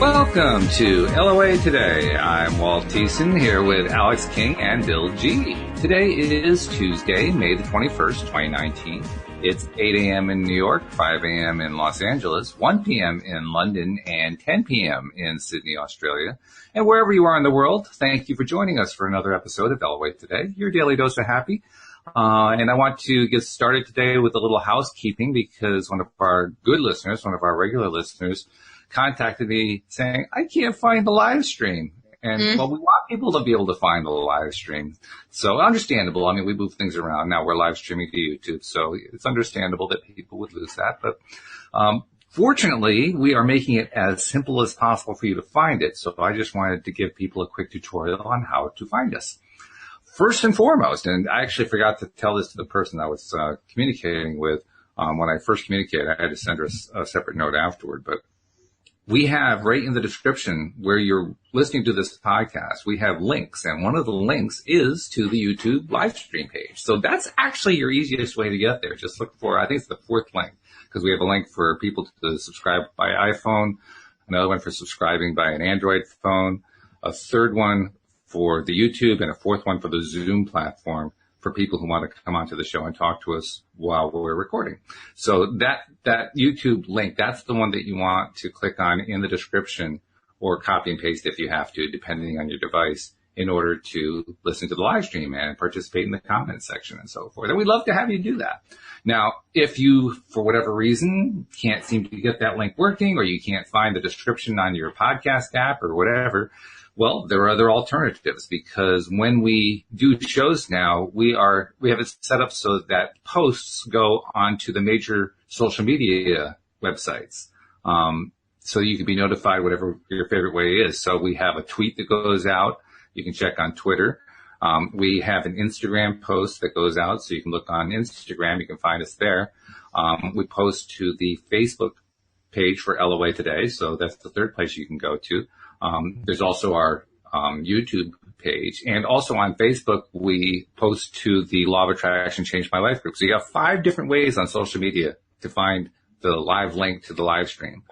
Welcome to LOA Today. I'm Walt Thiessen here with Alyx King and Bill G. Today is Tuesday, May the 21st, 2019. It's 8 a.m. in New York, 5 a.m. in Los Angeles, 1 p.m. in London, and 10 p.m. in Sydney, Australia. And wherever you are in the world, thank you for joining us for another episode of LOA Today, your daily dose of happy. And I want to get started today with a little housekeeping because one of our good listeners, one of our regular listeners, contacted me saying, I can't find the live stream. And, well, we want people to be able to find the live stream. So understandable. I mean, we move things around. Now we're live streaming to YouTube. So it's understandable that people would lose that. But, fortunately, we are making it as simple as possible for you to find it. So I just wanted to give people a quick tutorial on how to find us. First and foremost, and I actually forgot to tell this to the person I was communicating with when I first communicated. I had to send her a separate note afterward, but we have right in the description where you're listening to this podcast, we have links, and one of the links is to the YouTube live stream page. So that's actually your easiest way to get there. Just look for, I think it's the fourth link, because we have a link for people to subscribe by iPhone, another one for subscribing by an Android phone, a third one for the YouTube, and a fourth one for the Zoom platform for people who want to come onto the show and talk to us while we're recording. So that YouTube link, that's the one that you want to click on in the description or copy and paste if you have to, depending on your device, in order to listen to the live stream and participate in the comments section and so forth. And we'd love to have you do that. Now, if you, for whatever reason, can't seem to get that link working, or you can't find the description on your podcast app or whatever, well, there are other alternatives, because when we do shows now, we have it set up so that posts go onto the major social media websites. So you can be notified whatever your favorite way is. So we have a tweet that goes out. You can check on Twitter. We have an Instagram post that goes out, so you can look on Instagram. You can find us there. We post to the Facebook page for LOA Today, so that's the third place you can go to. There's also our YouTube page, and also on Facebook we post to the Law of Attraction Changed My Life group. So you have 5 different ways on social media to find the live link to the live stream.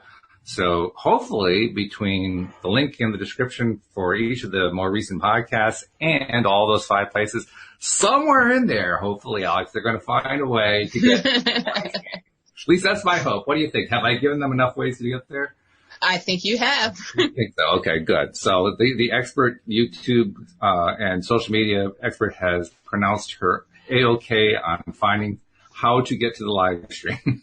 So hopefully between the link in the description for each of the more recent podcasts and all those 5 places, somewhere in there, hopefully, Alyx, they're going to find a way to get at least that's my hope. What do you think? Have I given them enough ways to get there? I think you have. I think so. Okay, good. So the expert YouTube and social media expert has pronounced her A-OK on finding how to get to the live stream.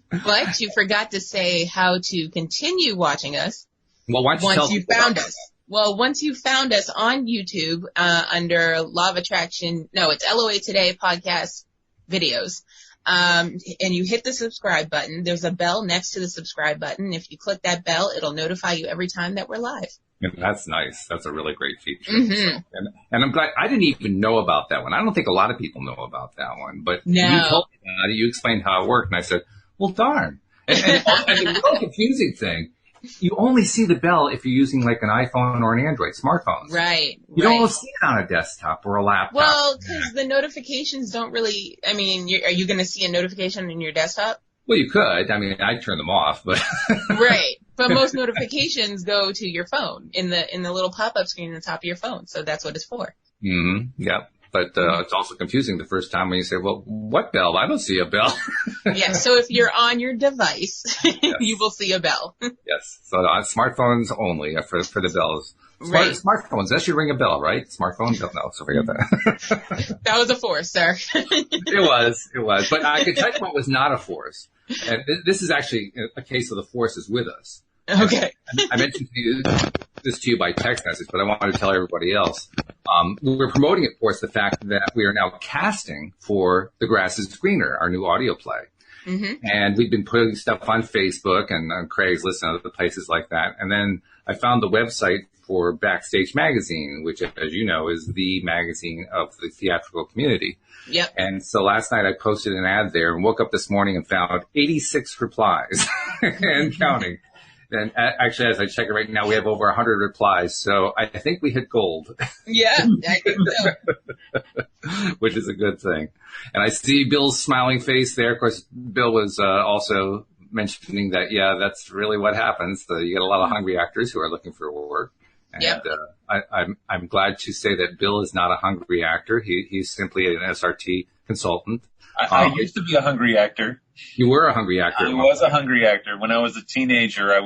But you forgot to say how to continue watching us. Well, once you found us. Well, once you found us on YouTube under Law of Attraction, it's LOA Today podcast videos. And you hit the subscribe button. There's a bell next to the subscribe button. If you click that bell, it'll notify you every time that we're live. And that's nice. That's a really great feature. Mm-hmm. So, and I'm glad I didn't even know about that one. I don't think a lot of people know about that one, but you told me about it. You explained how it worked, and I said, well, darn. And the real confusing thing, you only see the bell if you're using like an iPhone or an Android, smartphones. Right. You don't see it on a desktop or a laptop. Well, because the notifications don't really, are you going to see a notification in your desktop? Well, you could. I'd turn them off, but. Right. But most notifications go to your phone in the little pop-up screen on the top of your phone. So that's what it's for. Mm-hmm. Yep. But it's also confusing the first time when you say, well, what bell? I don't see a bell. Yeah, so if you're on your device, yes. You will see a bell. Yes, so on smartphones only for the bells. Right. Smartphones, that should ring a bell, right? Smartphones? No, so forget that. That was a force, sir. It was. But I could tell you what was not a force. And this is actually a case of the force is with us. Okay. I mentioned this to you by text message, but I wanted to tell everybody else. We're promoting, of course, the fact that we are now casting for The Grass is Greener, our new audio play. Mm-hmm. And we've been putting stuff on Facebook and on Craigslist and other places like that. And then I found the website for Backstage Magazine, which, as you know, is the magazine of the theatrical community. Yep. And so last night I posted an ad there and woke up this morning and found 86 replies and counting. And actually, as I check it right now, we have over 100 replies. So I think we hit gold. Yeah, I think so. Which is a good thing. And I see Bill's smiling face there. Of course, Bill was also mentioning that, yeah, that's really what happens. You get a lot of hungry actors who are looking for work. And Yep. I'm glad to say that Bill is not a hungry actor. He's simply an SRT consultant. I used to be a hungry actor. You were a hungry actor. I was a hungry actor. When I was a teenager, I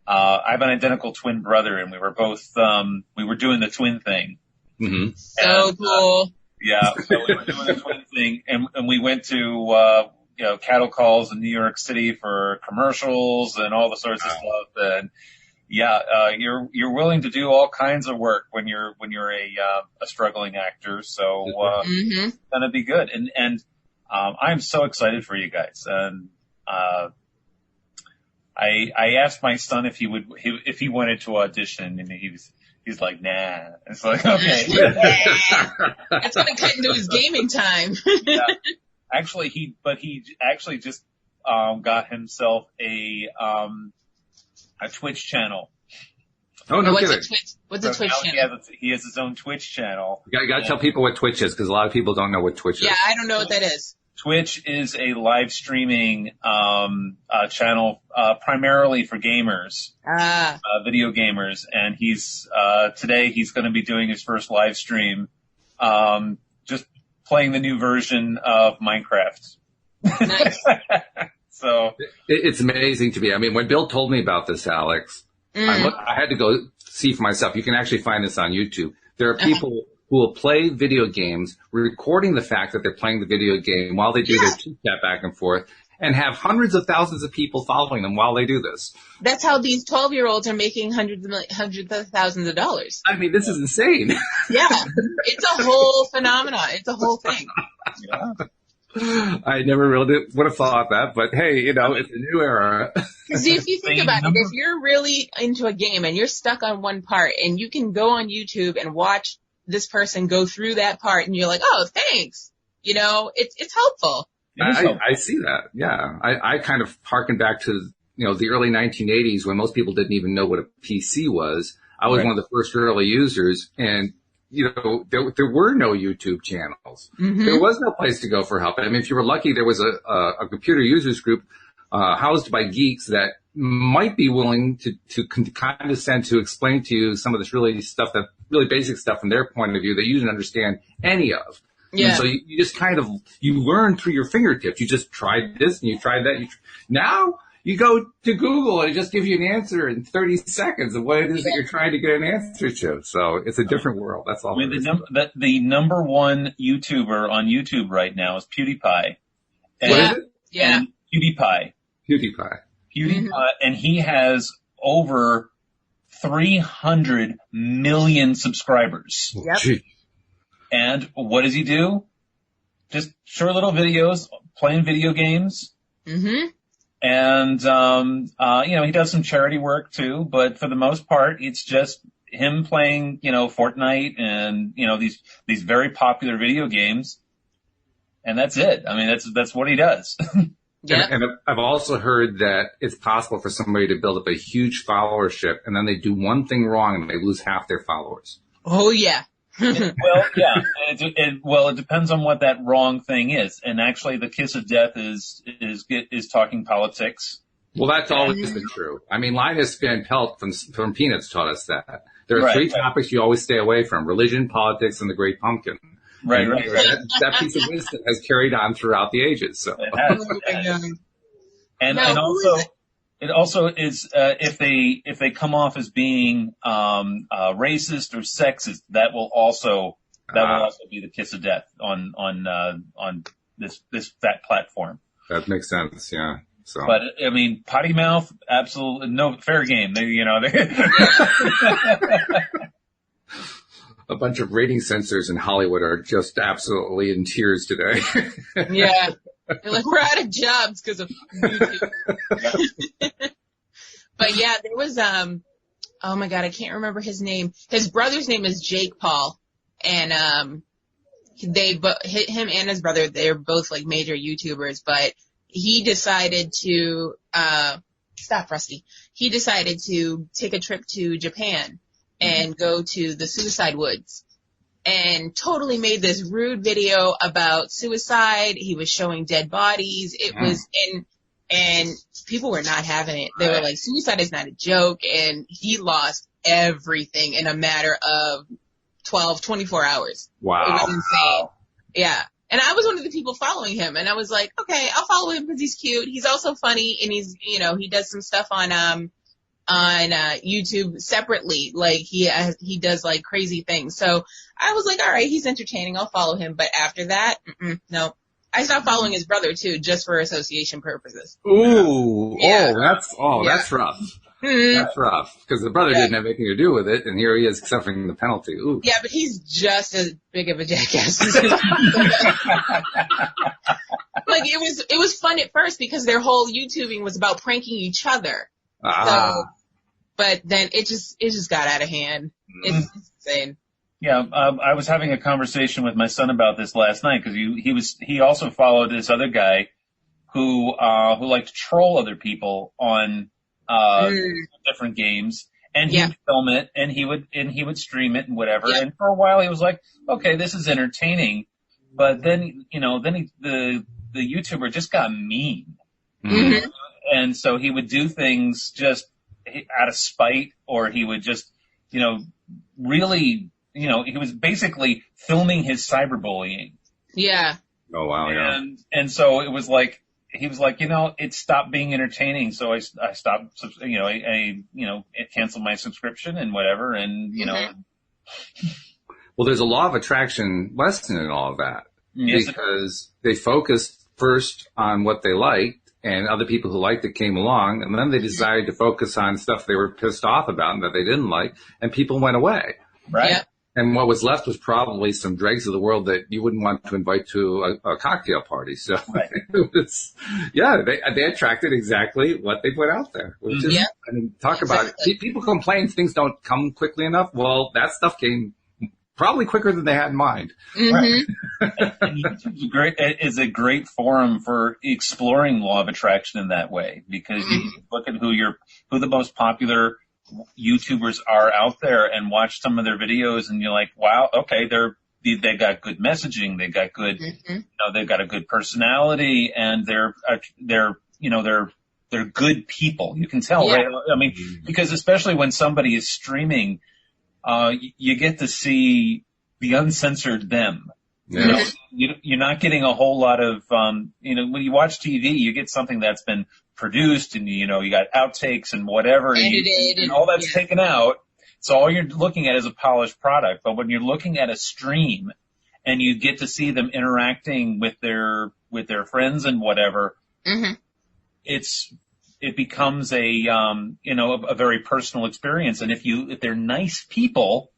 have an identical twin brother, and we were both, we were doing the twin thing. Mm-hmm. So cool. Yeah, so we were doing the twin thing, and we went to, cattle calls in New York City for commercials and all the sorts of stuff. And yeah, you're willing to do all kinds of work when you're a struggling actor. So, it's gonna be good. And I'm so excited for you guys. And, I asked my son if he wanted to audition, and he's like, nah. It's like, okay. It's gonna cut into his gaming time. Yeah. Actually, he actually just, got himself a Twitch channel. Oh, no kidding. What's a Twitch channel? He has his own Twitch channel. You gotta tell people what Twitch is, because a lot of people don't know what Twitch is. Yeah, I don't know what that is. Twitch is a live streaming channel primarily for gamers, video gamers, and today he's going to be doing his first live stream, just playing the new version of Minecraft. Nice. So it's amazing to me. I mean, when Bill told me about this, Alyx, I had to go see for myself. You can actually find this on YouTube. There are people who will play video games, recording the fact that they're playing the video game while they do their chit-chat back and forth, and have hundreds of thousands of people following them while they do this. That's how these 12-year-olds are making hundreds of thousands of dollars. I mean, this is insane. Yeah. It's a whole phenomenon. It's a whole thing. yeah. I never really would have thought that, but hey, it's a new era. Because if you think about it, if you're really into a game and you're stuck on one part, and you can go on YouTube and watch this person go through that part, and you're like, oh, thanks. It's helpful. I see that. Yeah. I kind of harken back to, the early 1980s when most people didn't even know what a PC was. I was one of the first early users, and, there were no YouTube channels. Mm-hmm. There was no place to go for help. I mean, if you were lucky, there was a computer users group, housed by geeks that might be willing to condescend to explain to you some of this really basic stuff from their point of view that you didn't understand any of. Yeah. And so you just you learn through your fingertips. You just tried this and you tried that. Now you go to Google and it just gives you an answer in 30 seconds of what it is that you're trying to get an answer to. So it's a different world. That's all. I mean, the number one YouTuber on YouTube right now is PewDiePie. And, what is it? Yeah. And PewDiePie. PewDiePie, and he has over 300 million subscribers. Yep. And what does he do? Just short little videos, playing video games. Mm-hmm. And, he does some charity work too, but for the most part, it's just him playing, Fortnite and, these very popular video games. And that's it. I mean, that's what he does. Yeah. And I've also heard that it's possible for somebody to build up a huge followership, and then they do one thing wrong and they lose half their followers. Oh, yeah. Well, yeah. It depends on what that wrong thing is. And actually, the kiss of death is talking politics. Well, that's always been true. I mean, Linus Van Pelt from Peanuts taught us that. There are three topics you always stay away from: religion, politics, and the Great Pumpkin. Right. That piece of wisdom has carried on throughout the ages. So. It has. And also is if they come off as being racist or sexist, that will also be the kiss of death on that platform. That makes sense, yeah. So. But I mean, potty mouth, absolutely no fair game. A bunch of rating censors in Hollywood are just absolutely in tears today. Yeah. They're like, we're out of jobs because of YouTube. But yeah, there was, oh my God, I can't remember his name. His brother's name is Jake Paul. And, him and his brother, they're both like major YouTubers, but he decided to, stop, Rusty. He decided to take a trip to Japan and go to the suicide woods, and totally made this rude video about suicide. He was showing dead bodies. It was and people were not having it. They were like, suicide is not a joke, and he lost everything in a matter of 24 hours. Wow. It was insane. Yeah. And I was one of the people following him, and I was like, okay, I'll follow him because he's cute. He's also funny, and he's, he does some stuff on YouTube separately. Like he does like crazy things. So I was like, all right, he's entertaining. I'll follow him. But after that, no. I stopped following his brother too, just for association purposes. Ooh. Yeah. That's rough. Mm-hmm. That's rough. Because the brother didn't have anything to do with it, and here he is suffering the penalty. Ooh. Yeah, but he's just as big of a jackass. Like it was fun at first because their whole YouTubing was about pranking each other. So, but then it just got out of hand. It's insane. Yeah, I was having a conversation with my son about this last night because he also followed this other guy who liked to troll other people on different games, and he would film it and he would stream it and whatever. Yeah. And for a while he was like, okay, this is entertaining, but then the YouTuber just got mean. Mm-hmm. And so he would do things just out of spite, or he would just, really, he was basically filming his cyberbullying. Yeah. Oh, wow, yeah. And so it was like, he was like, it stopped being entertaining. So I stopped, I canceled my subscription and whatever. And, Well, there's a law of attraction lesson in all of that. Yes, because they focused first on what they liked, and other people who liked it came along, and then they decided to focus on stuff they were pissed off about and that they didn't like, and people went away. Right. Yep. And what was left was probably some dregs of the world that you wouldn't want to invite to a cocktail party. So they attracted exactly what they put out there. Which is, I mean, talk about it. People complain things don't come quickly enough. Well, that stuff came probably quicker than they had in mind. Mm-hmm. Right. And YouTube is a great forum for exploring law of attraction in that way, because you look at who the most popular YouTubers are out there and watch some of their videos, and you're like, wow, okay, they got good messaging, they got good, they've got a good personality, and they're good people. You can tell, right? I mean, because especially when somebody is streaming, you get to see the uncensored them. Yeah. You're not getting a whole lot of, when you watch TV, you get something that's been produced, and you got outtakes and whatever, and all that's taken out. So all you're looking at is a polished product. But when you're looking at a stream and you get to see them interacting with their friends and whatever, it becomes a very personal experience. And if they're nice people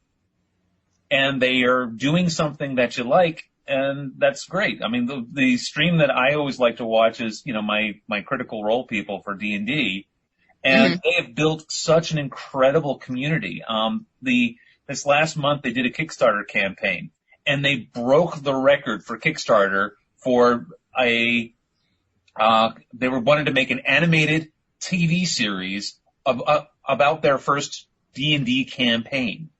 and they are doing something that you like, and that's great. I mean, the stream that I always like to watch is, my Critical Role people for D&D, and they have built such an incredible community. This last month they did a Kickstarter campaign, and they broke the record for Kickstarter for they wanted to make an animated TV series about their first D&D campaign.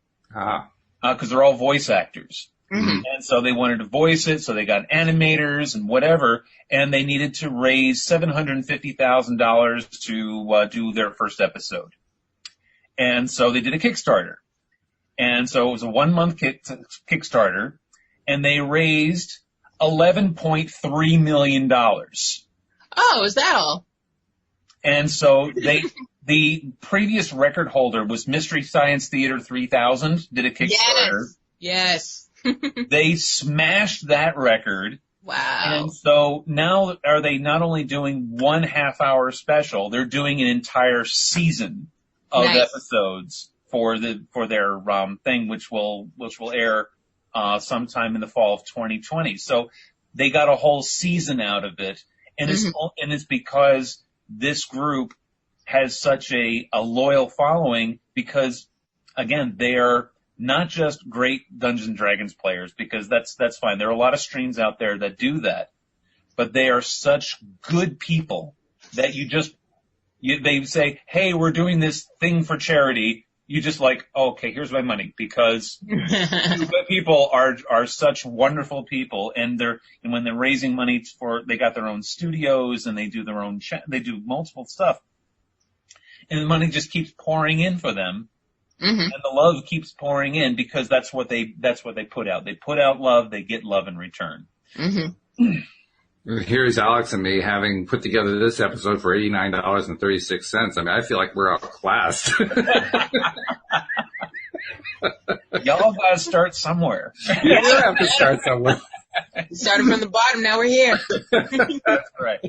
Because they're all voice actors. And so they wanted to voice it, so they got animators and whatever, and they needed to raise $750,000 to do their first episode. And so they did a Kickstarter. And so it was a 1-month Kickstarter, and they raised $11.3 million. Oh, is that all? And so the previous record holder was Mystery Science Theater 3000, did a Kickstarter. Yes. They smashed that record. Wow. And so now are they not only doing 1 half-hour special, they're doing an entire season of episodes for their thing, which will air sometime in the fall of 2020. So they got a whole season out of it, and it's because this group has such a loyal following, because again, they are not just great Dungeons and Dragons players, because that's fine. There are a lot of streams out there that do that, but they are such good people that they say, hey, we're doing this thing for charity. you just like, okay, here's my money, because people are such wonderful people, and when they're raising money they got their own studios, and they do their own they do multiple stuff, and the money just keeps pouring in for them, and the love keeps pouring in, because that's what they put out. They put out love, they get love in return. Here's Alyx and me having put together this episode for $89.36. I mean, I feel like we're outclassed. Y'all gotta start somewhere. You do have to start somewhere. Started from the bottom, now we're here. That's right.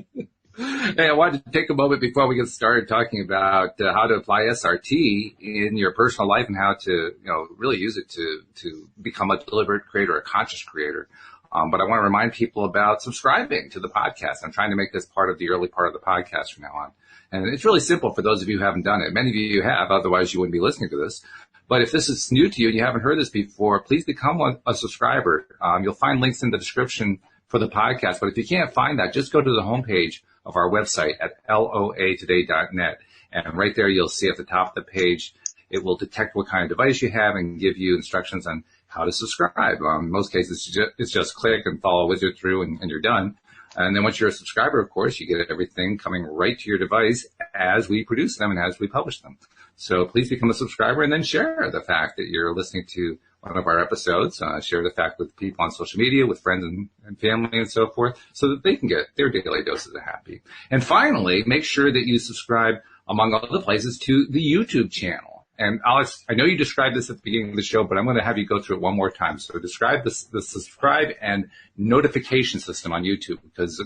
Hey, I wanted to take a moment before we get started talking about how to apply SRT in your personal life, and how to, really use it to become a deliberate creator, a conscious creator. But I want to remind people about subscribing to the podcast. I'm trying to make this part of the early part of the podcast from now on. And it's really simple for those of you who haven't done it. Many of you have, otherwise you wouldn't be listening to this. But if this is new to you and you haven't heard this before, please become a subscriber. You'll find links in the description for the podcast. But if you can't find that, just go to the homepage of our website at loatoday.net. And right there, you'll see at the top of the page, it will detect what kind of device you have and give you instructions on how to subscribe. In most cases, it's just click and follow a wizard through, and you're done. And then once you're a subscriber, of course, you get everything coming right to your device as we produce them and as we publish them. So please become a subscriber, and then share the fact that you're listening to one of our episodes. Share the fact with people on social media, with friends and family and so forth, so that they can get their daily doses of happy. And finally, make sure that you subscribe, among other places, to the YouTube channel. And Alyx, I know you described this at the beginning of the show, but I'm going to have you go through it one more time. So describe the subscribe and notification system on YouTube, because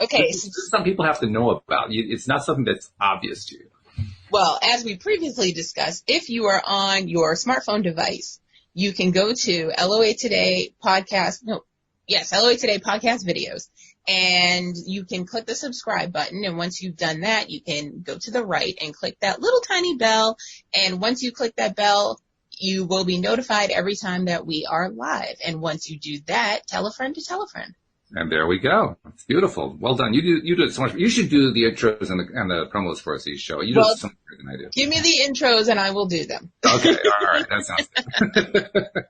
some people have to know about. It's not something that's obvious to you. Well, as we previously discussed, if you are on your smartphone device, you can go to LOA Today podcast videos, and you can click the subscribe button. And once you've done that, you can go to the right and click that little tiny bell. And once you click that bell, you will be notified every time that we are live. And once you do that, tell a friend to tell a friend. And there we go. It's beautiful. Well done. You do it so much. You should do the intros and the promos for us each show. You do it so much better than I do. Give me the intros and I will do them. Okay. All right. That sounds good.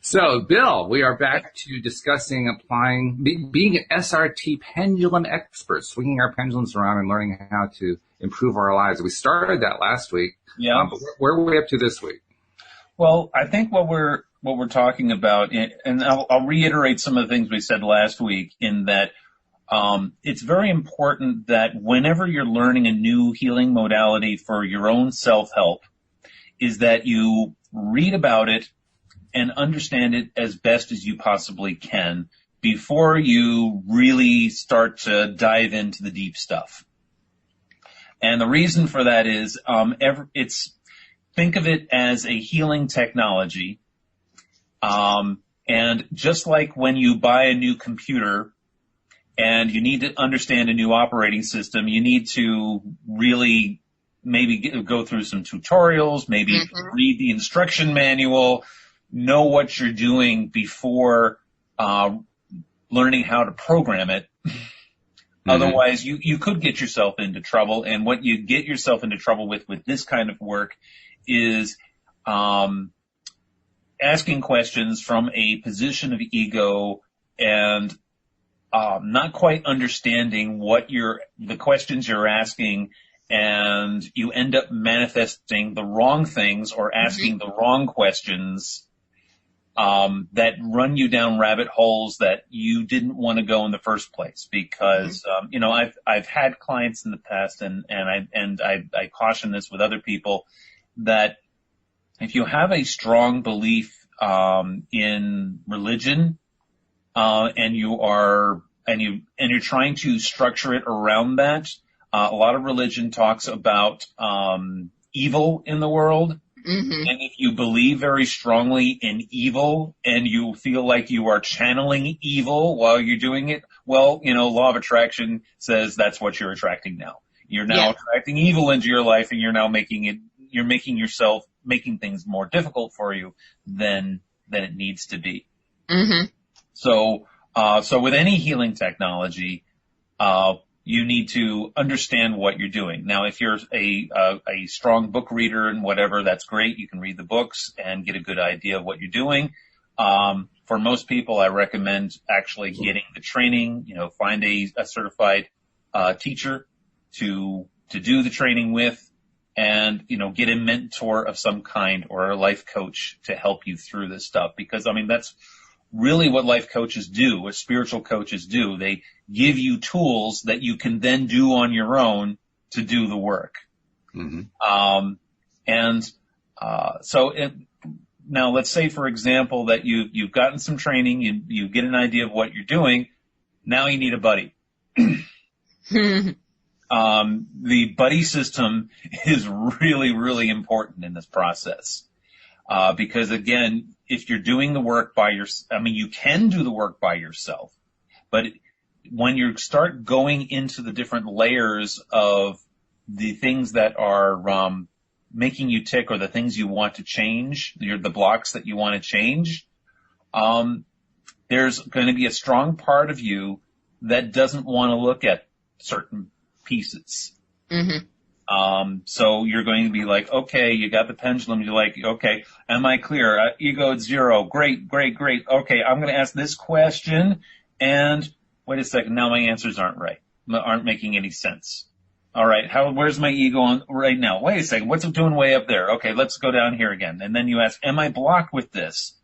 So, Bill, we are back to discussing being an SRT pendulum expert, swinging our pendulums around and learning how to improve our lives. We started that last week. Yeah. But where are we up to this week? Well, I think what we're talking about, and I'll reiterate some of the things we said last week, in that it's very important that whenever you're learning a new healing modality for your own self-help, is that you read about it and understand it as best as you possibly can before you really start to dive into the deep stuff. And the reason for that is, think of it as a healing technology. And just like when you buy a new computer and you need to understand a new operating system, you need to really maybe go through some tutorials, maybe read the instruction manual, know what you're doing before learning how to program it. Otherwise, you could get yourself into trouble. And what you get yourself into trouble with this kind of work is asking questions from a position of ego and not quite understanding the questions you're asking, and you end up manifesting the wrong things or asking the wrong questions that run you down rabbit holes that you didn't want to go in the first place. Because I've had clients in the past, and I caution this with other people, that if you have a strong belief in religion, and you're trying to structure it around that, a lot of religion talks about evil in the world. And if you believe very strongly in evil and you feel like you are channeling evil while you're doing it, well, law of attraction says that's what you're attracting now. You're now attracting evil into your life, and you're now making things more difficult for you than it needs to be. So with any healing technology, you need to understand what you're doing. Now, if you're a strong book reader and whatever, that's great. You can read the books and get a good idea of what you're doing. For most people, I recommend actually getting the training, find a certified teacher to do the training with, and, get a mentor of some kind or a life coach to help you through this stuff. Because, that's really what life coaches do, what spiritual coaches do. They give you tools that you can then do on your own to do the work. Mm-hmm. Now let's say, for example, that you've gotten some training, you get an idea of what you're doing. Now you need a buddy. The buddy system is really, really important in this process. Because again, if you're doing the work by yourself, you can do the work by yourself, but when you start going into the different layers of the things that are, making you tick, or the things you want to change, the blocks that you want to change, there's going to be a strong part of you that doesn't want to look at certain pieces. Mm-hmm. So you're going to be like, okay, you got the pendulum. You're like, okay, am I clear? Ego at 0. Great. Okay, I'm going to ask this question, and wait a second. Now my answers aren't making any sense. All right, where's my ego on right now? Wait a second. What's it doing way up there? Okay, let's go down here again. And then you ask, am I blocked with this?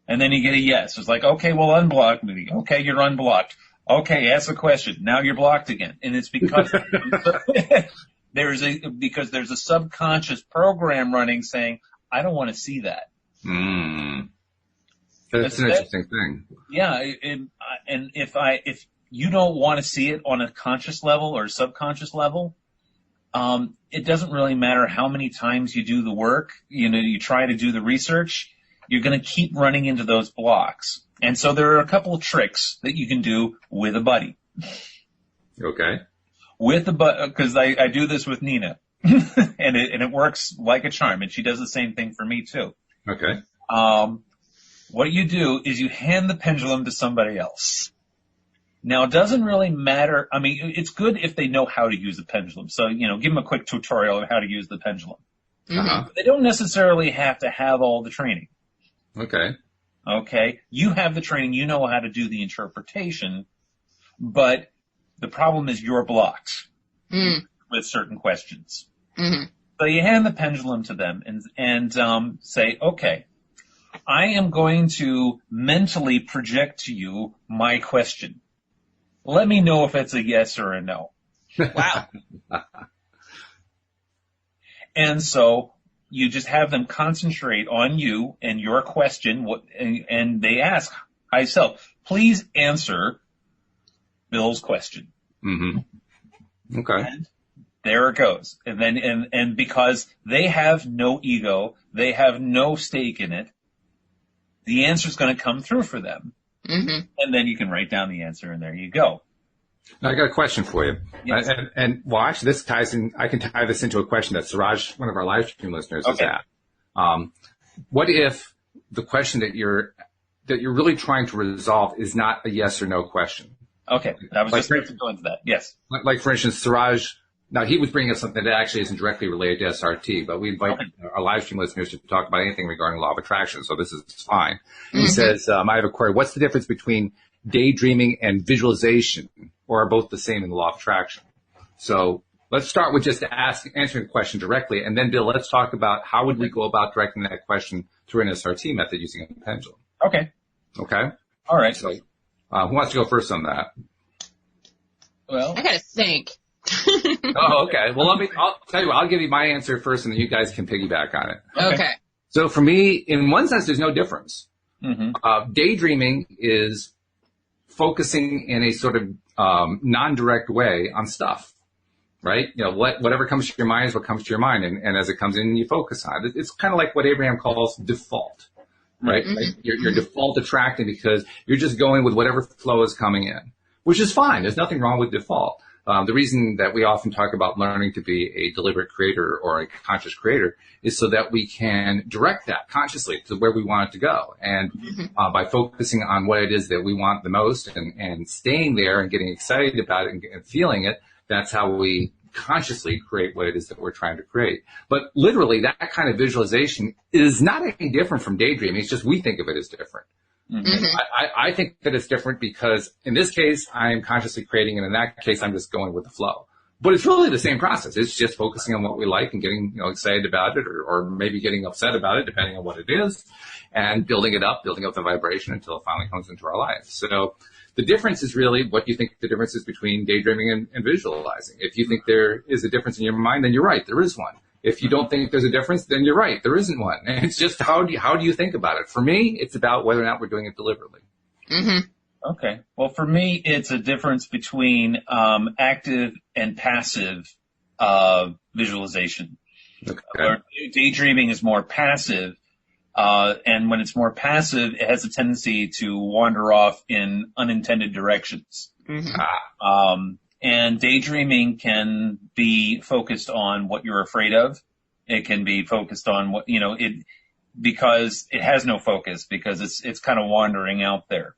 And then you get a yes. It's like, okay, well, unblock me. Okay, you're unblocked. Okay, ask a question. Now you're blocked again. And it's because there's a subconscious program running saying, I don't want to see that. That's an interesting thing. Yeah. And if you don't want to see it on a conscious level or subconscious level, it doesn't really matter how many times you do the work, you try to do the research, you're going to keep running into those blocks. And so there are a couple of tricks that you can do with a buddy. Okay. Because I do this with Nina, and it works like a charm, and she does the same thing for me too. Okay. What you do is you hand the pendulum to somebody else. Now, it doesn't really matter. It's good if they know how to use the pendulum. So, give them a quick tutorial on how to use the pendulum. Uh-huh. They don't necessarily have to have all the training. Okay. Okay. You have the training. You know how to do the interpretation, but the problem is you're blocked with certain questions. Mm-hmm. So you hand the pendulum to them and say, okay, I am going to mentally project to you my question. Let me know if it's a yes or a no. Wow. And so you just have them concentrate on you and your question, and they ask, hi self, please answer Bill's question. Mm-hmm. Okay. And there it goes. And then, and because they have no ego, they have no stake in it, the answer's going to come through for them. Mm-hmm. And then you can write down the answer, and there you go. Now, I got a question for you. Yes. And actually, this ties in. I can tie this into a question that Suraj, one of our live stream listeners, has asked. What if the question that you're really trying to resolve is not a yes or no question? Okay, I was just going to go into that. Yes. Like for instance, Suraj. Now, he was bringing up something that actually isn't directly related to SRT, but we invite our live stream listeners to talk about anything regarding law of attraction, so this is fine. Mm-hmm. He says, I have a query. What's the difference between daydreaming and visualization, or are both the same in the law of attraction? So let's start with just answering the question directly, and then, Bill, let's talk about how would we go about directing that question through an SRT method using a pendulum. Okay. Okay? All right. So who wants to go first on that? Well, I got to think. Oh, okay. Well, I'll tell you what, I'll give you my answer first, and then you guys can piggyback on it. Okay. So for me, in one sense, there's no difference. Mm-hmm. Daydreaming is focusing in a sort of non-direct way on stuff, right? Whatever comes to your mind is what comes to your mind, and as it comes in, you focus on it. It's kind of like what Abraham calls default, right? Mm-hmm. Like your default attracting because you're just going with whatever flow is coming in, which is fine. There's nothing wrong with default. The reason that we often talk about learning to be a deliberate creator or a conscious creator is so that we can direct that consciously to where we want it to go. And by focusing on what it is that we want the most and staying there and getting excited about it and feeling it, that's how we consciously create what it is that we're trying to create. But literally, that kind of visualization is not any different from daydreaming. It's just we think of it as different. I think that it's different because in this case, I'm consciously creating, and in that case, I'm just going with the flow. But it's really the same process. It's just focusing on what we like and getting, excited about it, or maybe getting upset about it, depending on what it is, and building up the vibration until it finally comes into our life. So the difference is really what you think the difference is between daydreaming and visualizing. If you think there is a difference in your mind, then you're right, there is one. If you don't think there's a difference, then you're right, there isn't one. And it's just how do you think about it? For me, it's about whether or not we're doing it deliberately. Okay. Well, for me, it's a difference between active and passive visualization. Where daydreaming is more passive, and when it's more passive, it has a tendency to wander off in unintended directions. And daydreaming can be focused on what you're afraid of. It can be focused on what, because it has no focus, because it's kind of wandering out there.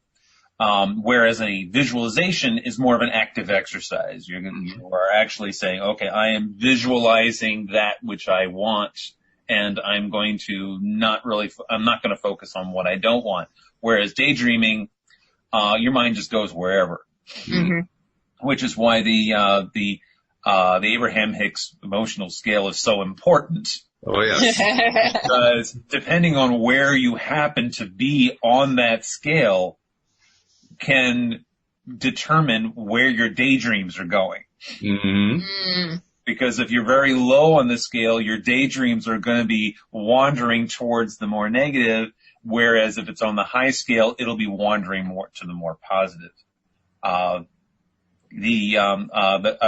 Whereas a visualization is more of an active exercise. You are actually saying, okay, I am visualizing that which I want, and I'm going to I'm not going to focus on what I don't want. Whereas daydreaming, your mind just goes wherever. Which is why the Abraham Hicks emotional scale is so important. Oh, yes. Because depending on where you happen to be on that scale can determine where your daydreams are going. Because if you're very low on the scale, your daydreams are going to be wandering towards the more negative, whereas if it's on the high scale, it'll be wandering more to the more positive. A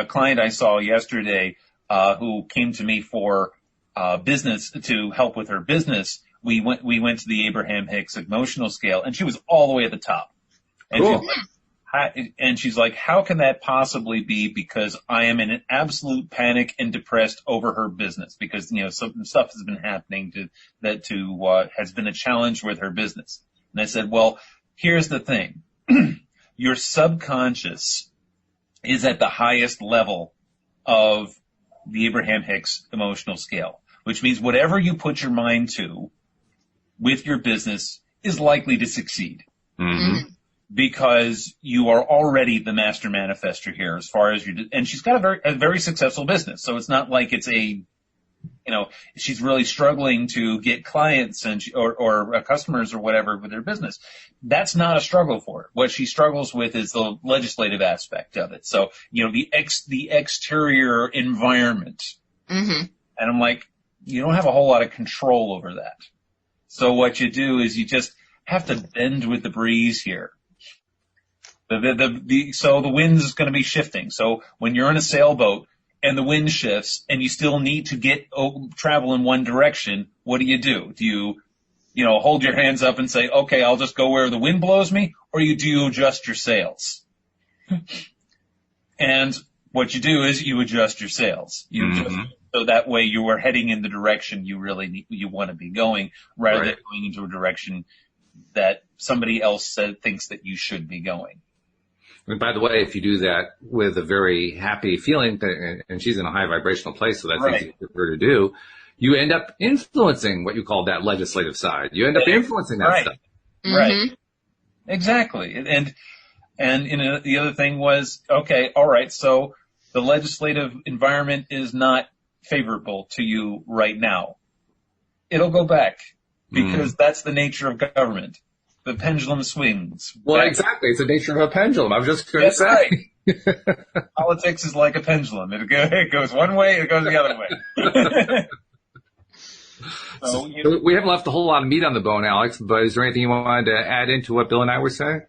client I saw yesterday, who came to me for business to help with her business, we went to the Abraham Hicks emotional scale, and she was all the way at the top. And she's like, how can that possibly be? Because I am in an absolute panic and depressed over her business, because some stuff has been happening has been a challenge with her business. And I said, well, here's the thing: your subconscious is at the highest level of the Abraham Hicks emotional scale, which means whatever you put your mind to with your business is likely to succeed. Because you are already the master manifester here as far as and she's got a very successful business. So it's not like it's she's really struggling to get clients or customers or whatever with her business. That's not a struggle for her. What she struggles with is the legislative aspect of it. So, the exterior environment. And I'm like, you don't have a whole lot of control over that. So what you do is you just have to bend with the breeze here. So the wind is going to be shifting. So when you're in a sailboat and the wind shifts and you still need to travel in one direction, what do? Do you, hold your hands up and say, okay, I'll just go where the wind blows me? Or do you adjust your sails? And what you do is you adjust your sails. So that way you are heading in the direction you want to be going, rather than going into a direction that somebody else thinks that you should be going. And by the way, if you do that with a very happy feeling, and she's in a high vibrational place, so that's easy for her to do, you end up influencing what you call that legislative side. You end up influencing that stuff. Right. Exactly. And the other thing was, okay, all right, so the legislative environment is not favorable to you right now. It'll go back, because that's the nature of government. The pendulum swings. Well, exactly. It's the nature of a pendulum. I was just going to say. Right. Politics is like a pendulum. It goes one way, it goes the other way. So we haven't left a whole lot of meat on the bone, Alyx, but is there anything you wanted to add into what Bill and I were saying?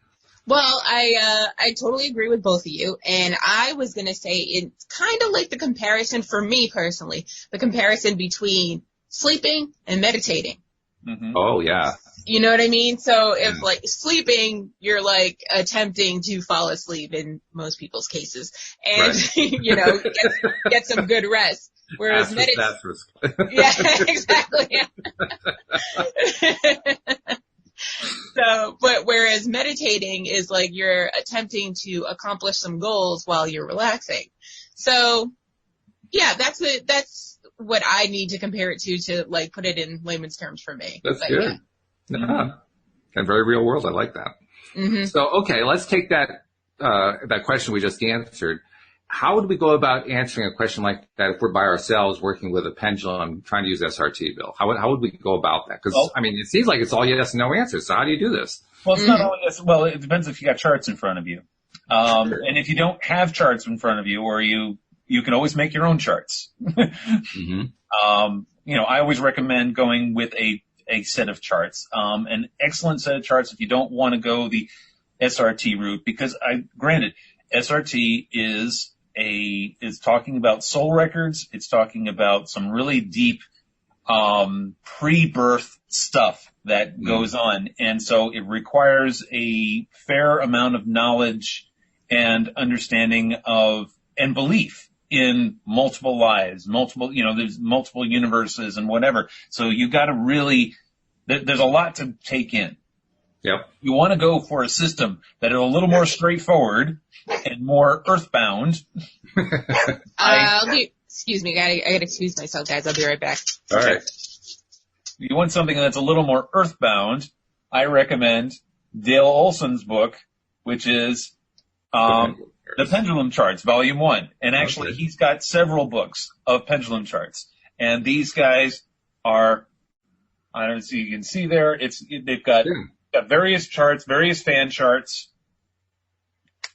Well, I totally agree with both of you. And I was going to say it's kind of like the comparison for me personally, the comparison between sleeping and meditating. Oh, yeah. You know what I mean? So if like sleeping, you're like attempting to fall asleep in most people's cases, and you know, get some good rest. Whereas asterisk. Yeah, exactly. So, but whereas meditating is like you're attempting to accomplish some goals while you're relaxing. So, yeah, that's what I need to compare it to like put it in layman's terms for me. That's but, good. Yeah. Mm-hmm. And very real world. I like that. Mm-hmm. So, okay, let's take that question we just answered. How would we go about answering a question like that if we're by ourselves working with a pendulum trying to use SRT, Bill? How would we go about that? Because, I mean, it seems like it's all yes and no answers. So how do you do this? Well, it's not all yes. Well, it depends if you got charts in front of you. And if you don't have charts in front of you, or you can always make your own charts. Mm-hmm. You know, I always recommend going with a set of charts, an excellent set of charts if you don't want to go the SRT route, because granted, SRT is talking about soul records. It's talking about some really deep, pre-birth stuff that goes on. And so it requires a fair amount of knowledge and understanding and belief in multiple lives, there's multiple universes and whatever. So you got to really, there's a lot to take in. Yep. You want to go for a system that is a little more straightforward and more earthbound. Excuse me, I gotta excuse myself, guys. I'll be right back. All right. You want something that's a little more earthbound, I recommend Dale Olson's book, which is The Pendulum Charts, Volume 1. And actually, he's got several books of pendulum charts. And these guys are, I don't know if you can see there, they've got various charts, various fan charts,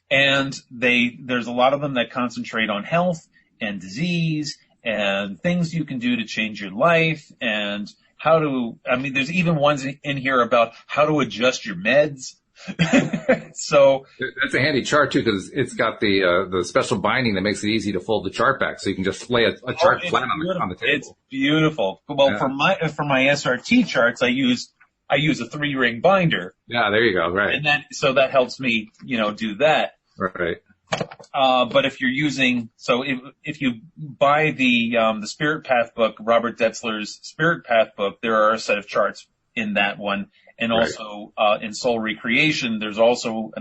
and there's a lot of them that concentrate on health and disease and things you can do to change your life and there's even ones in here about how to adjust your meds. So that's a handy chart too, because it's got the special binding that makes it easy to fold the chart back, so you can just lay a chart flat on the table. It's beautiful. Well, for my SRT charts, I use a 3-ring binder. Yeah, there you go. Right. And that helps me, do that. Right. But if you're if you buy the Spirit Path book, Robert Detzler's Spirit Path book, there are a set of charts in that one. And also, in Soul Recreation, there's also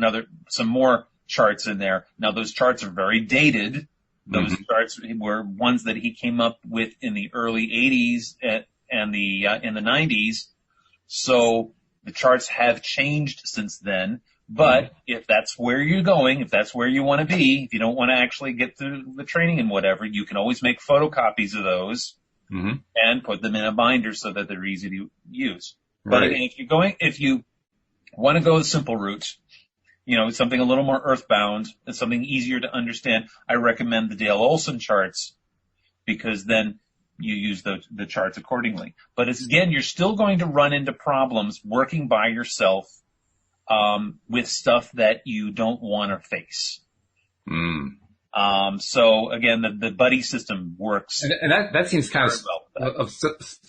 some more charts in there. Now, those charts are very dated. Those charts were ones that he came up with in the early 80s and in the 90s. So the charts have changed since then. But if that's where you're going, if that's where you want to be, if you don't want to actually get through the training and whatever, you can always make photocopies of those and put them in a binder so that they're easy to use. But again, if you want to go the simple route, something a little more earthbound and something easier to understand, I recommend the Dale Olson charts, because then you use the charts accordingly. But again, you're still going to run into problems working by yourself with stuff that you don't want to face. So again, the buddy system works. And that seems kind of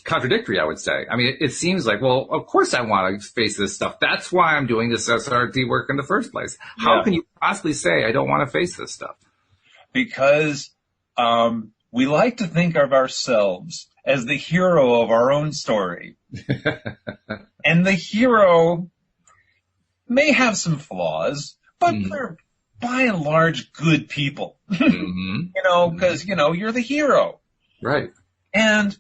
contradictory, I would say. I mean, it seems like, well, of course I want to face this stuff. That's why I'm doing this SRT work in the first place. How can you possibly say I don't want to face this stuff? Because we like to think of ourselves as the hero of our own story. And the hero may have some flaws, but they're by and large good people. Because, you're the hero. Right. And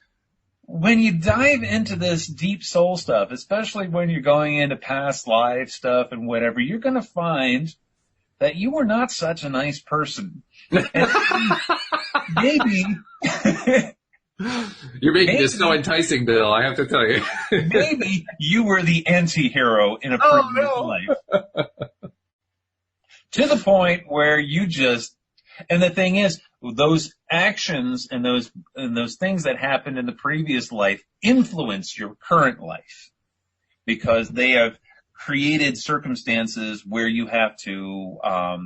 when you dive into this deep soul stuff, especially when you're going into past life stuff and whatever, you're going to find that you were not such a nice person. Maybe you're making this so enticing, Bill. I have to tell you. Maybe you were the anti-hero in a previous life. To the point where and the thing is, those actions and those things that happened in the previous life influence your current life, because they have created circumstances where you have to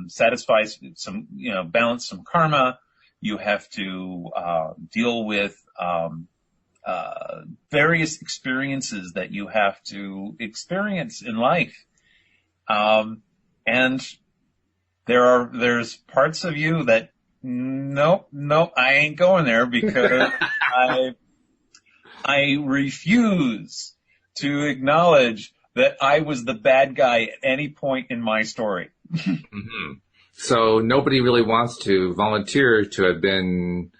satisfy some, balance some karma. You have to deal with various experiences that you have to experience in life. And there's parts of you that, nope, I ain't going there because I refuse to acknowledge that I was the bad guy at any point in my story. Mm-hmm. So nobody really wants to volunteer to have been,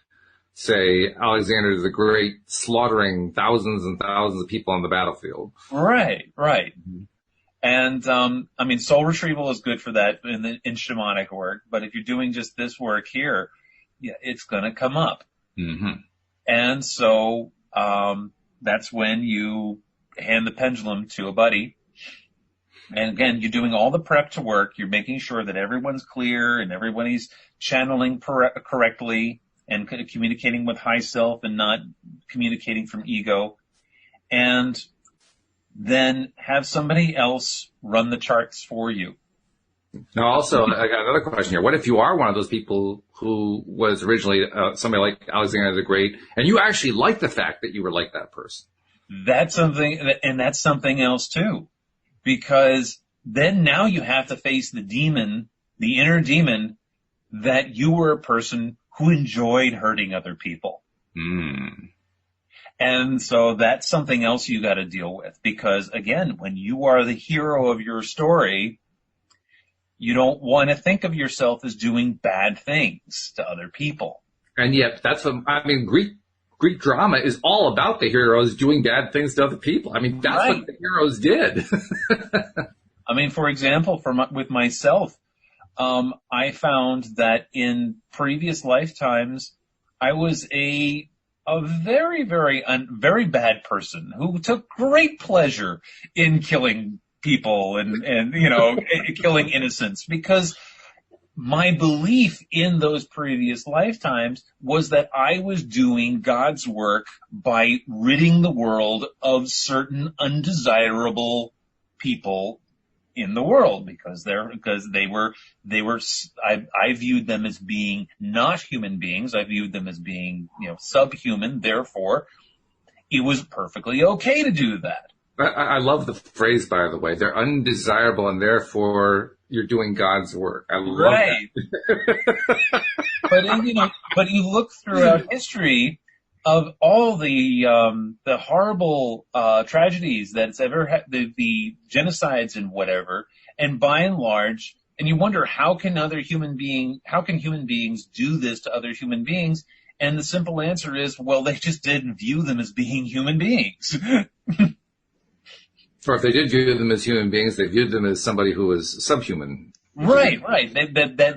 say, Alexander the Great slaughtering thousands and thousands of people on the battlefield. Right. Mm-hmm. And, I mean, soul retrieval is good for that in shamanic work, but if you're doing just this work here, yeah, it's gonna come up. Mm-hmm. And so, that's when you hand the pendulum to a buddy. And again, you're doing all the prep to work. You're making sure that everyone's clear and everybody's channeling correctly and communicating with high self and not communicating from ego. And then have somebody else run the charts for you. Now, also, I got another question here. What if you are one of those people who was originally somebody like Alexander the Great, and you actually like the fact that you were like that person? That's something else too, because then now you have to face the demon, the inner demon, that you were a person who enjoyed hurting other people. Mm. And so that's something else you got to deal with, because again, when you are the hero of your story, you don't want to think of yourself as doing bad things to other people. And yet, that's what, I mean, Greek drama is all about the heroes doing bad things to other people. I mean, that's right. What the heroes did. I mean, for example, with myself, I found that in previous lifetimes, I was a very, very bad person who took great pleasure in killing people and killing innocents, because my belief in those previous lifetimes was that I was doing God's work by ridding the world of certain undesirable people in the world, because they were I viewed them as being not human beings. I viewed them as being, subhuman. Therefore, it was perfectly okay to do that. I love the phrase, by the way. They're undesirable, and therefore you're doing God's work. I love that. But you look throughout history of all the horrible tragedies that's ever had, the genocides and whatever, and by and large, and you wonder how can human beings do this to other human beings? And the simple answer is, well, they just didn't view them as being human beings. Or if they did view them as human beings, they viewed them as somebody who was subhuman. Right.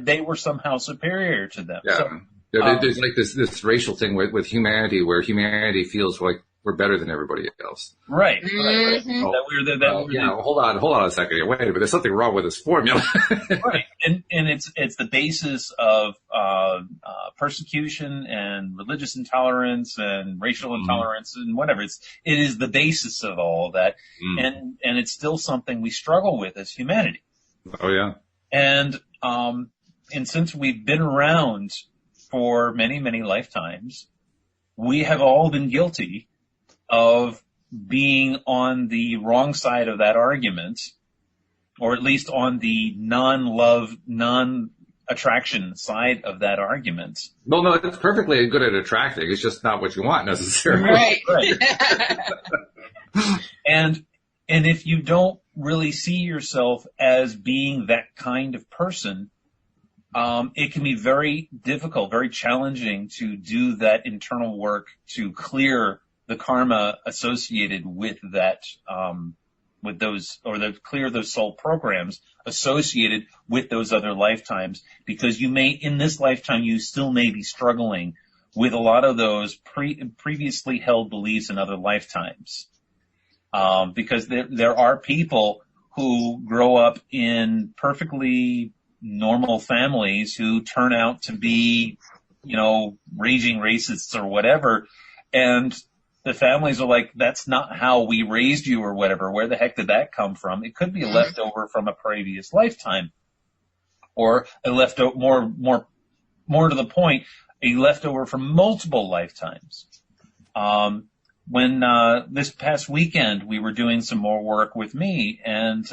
They were somehow superior to them. Yeah. So, there's like this racial thing with humanity, where humanity feels like we're better than everybody else. Right. Mm-hmm. Hold on a second here. Wait a minute. There's something wrong with this formula. Right. And it's the basis of persecution and religious intolerance and racial intolerance and whatever. It is the basis of all of that. And it's still something we struggle with as humanity. Oh yeah. And since we've been around for many, many lifetimes, we have all been guilty of being on the wrong side of that argument, or at least on the non-love, non-attraction side of that argument. Well, no, it's perfectly good at attracting. It's just not what you want necessarily. Right. And if you don't really see yourself as being that kind of person, it can be very difficult, very challenging to do that internal work to clear the karma associated with that, clear those soul programs associated with those other lifetimes, because in this lifetime, you still may be struggling with a lot of those previously held beliefs in other lifetimes. Because there are people who grow up in perfectly normal families who turn out to be, raging racists or whatever, and the families are like, that's not how we raised you or whatever. Where the heck did that come from? It could be a leftover from a previous lifetime, or a leftover, more to the point, a leftover from multiple lifetimes. when this past weekend we were doing some more work with me, and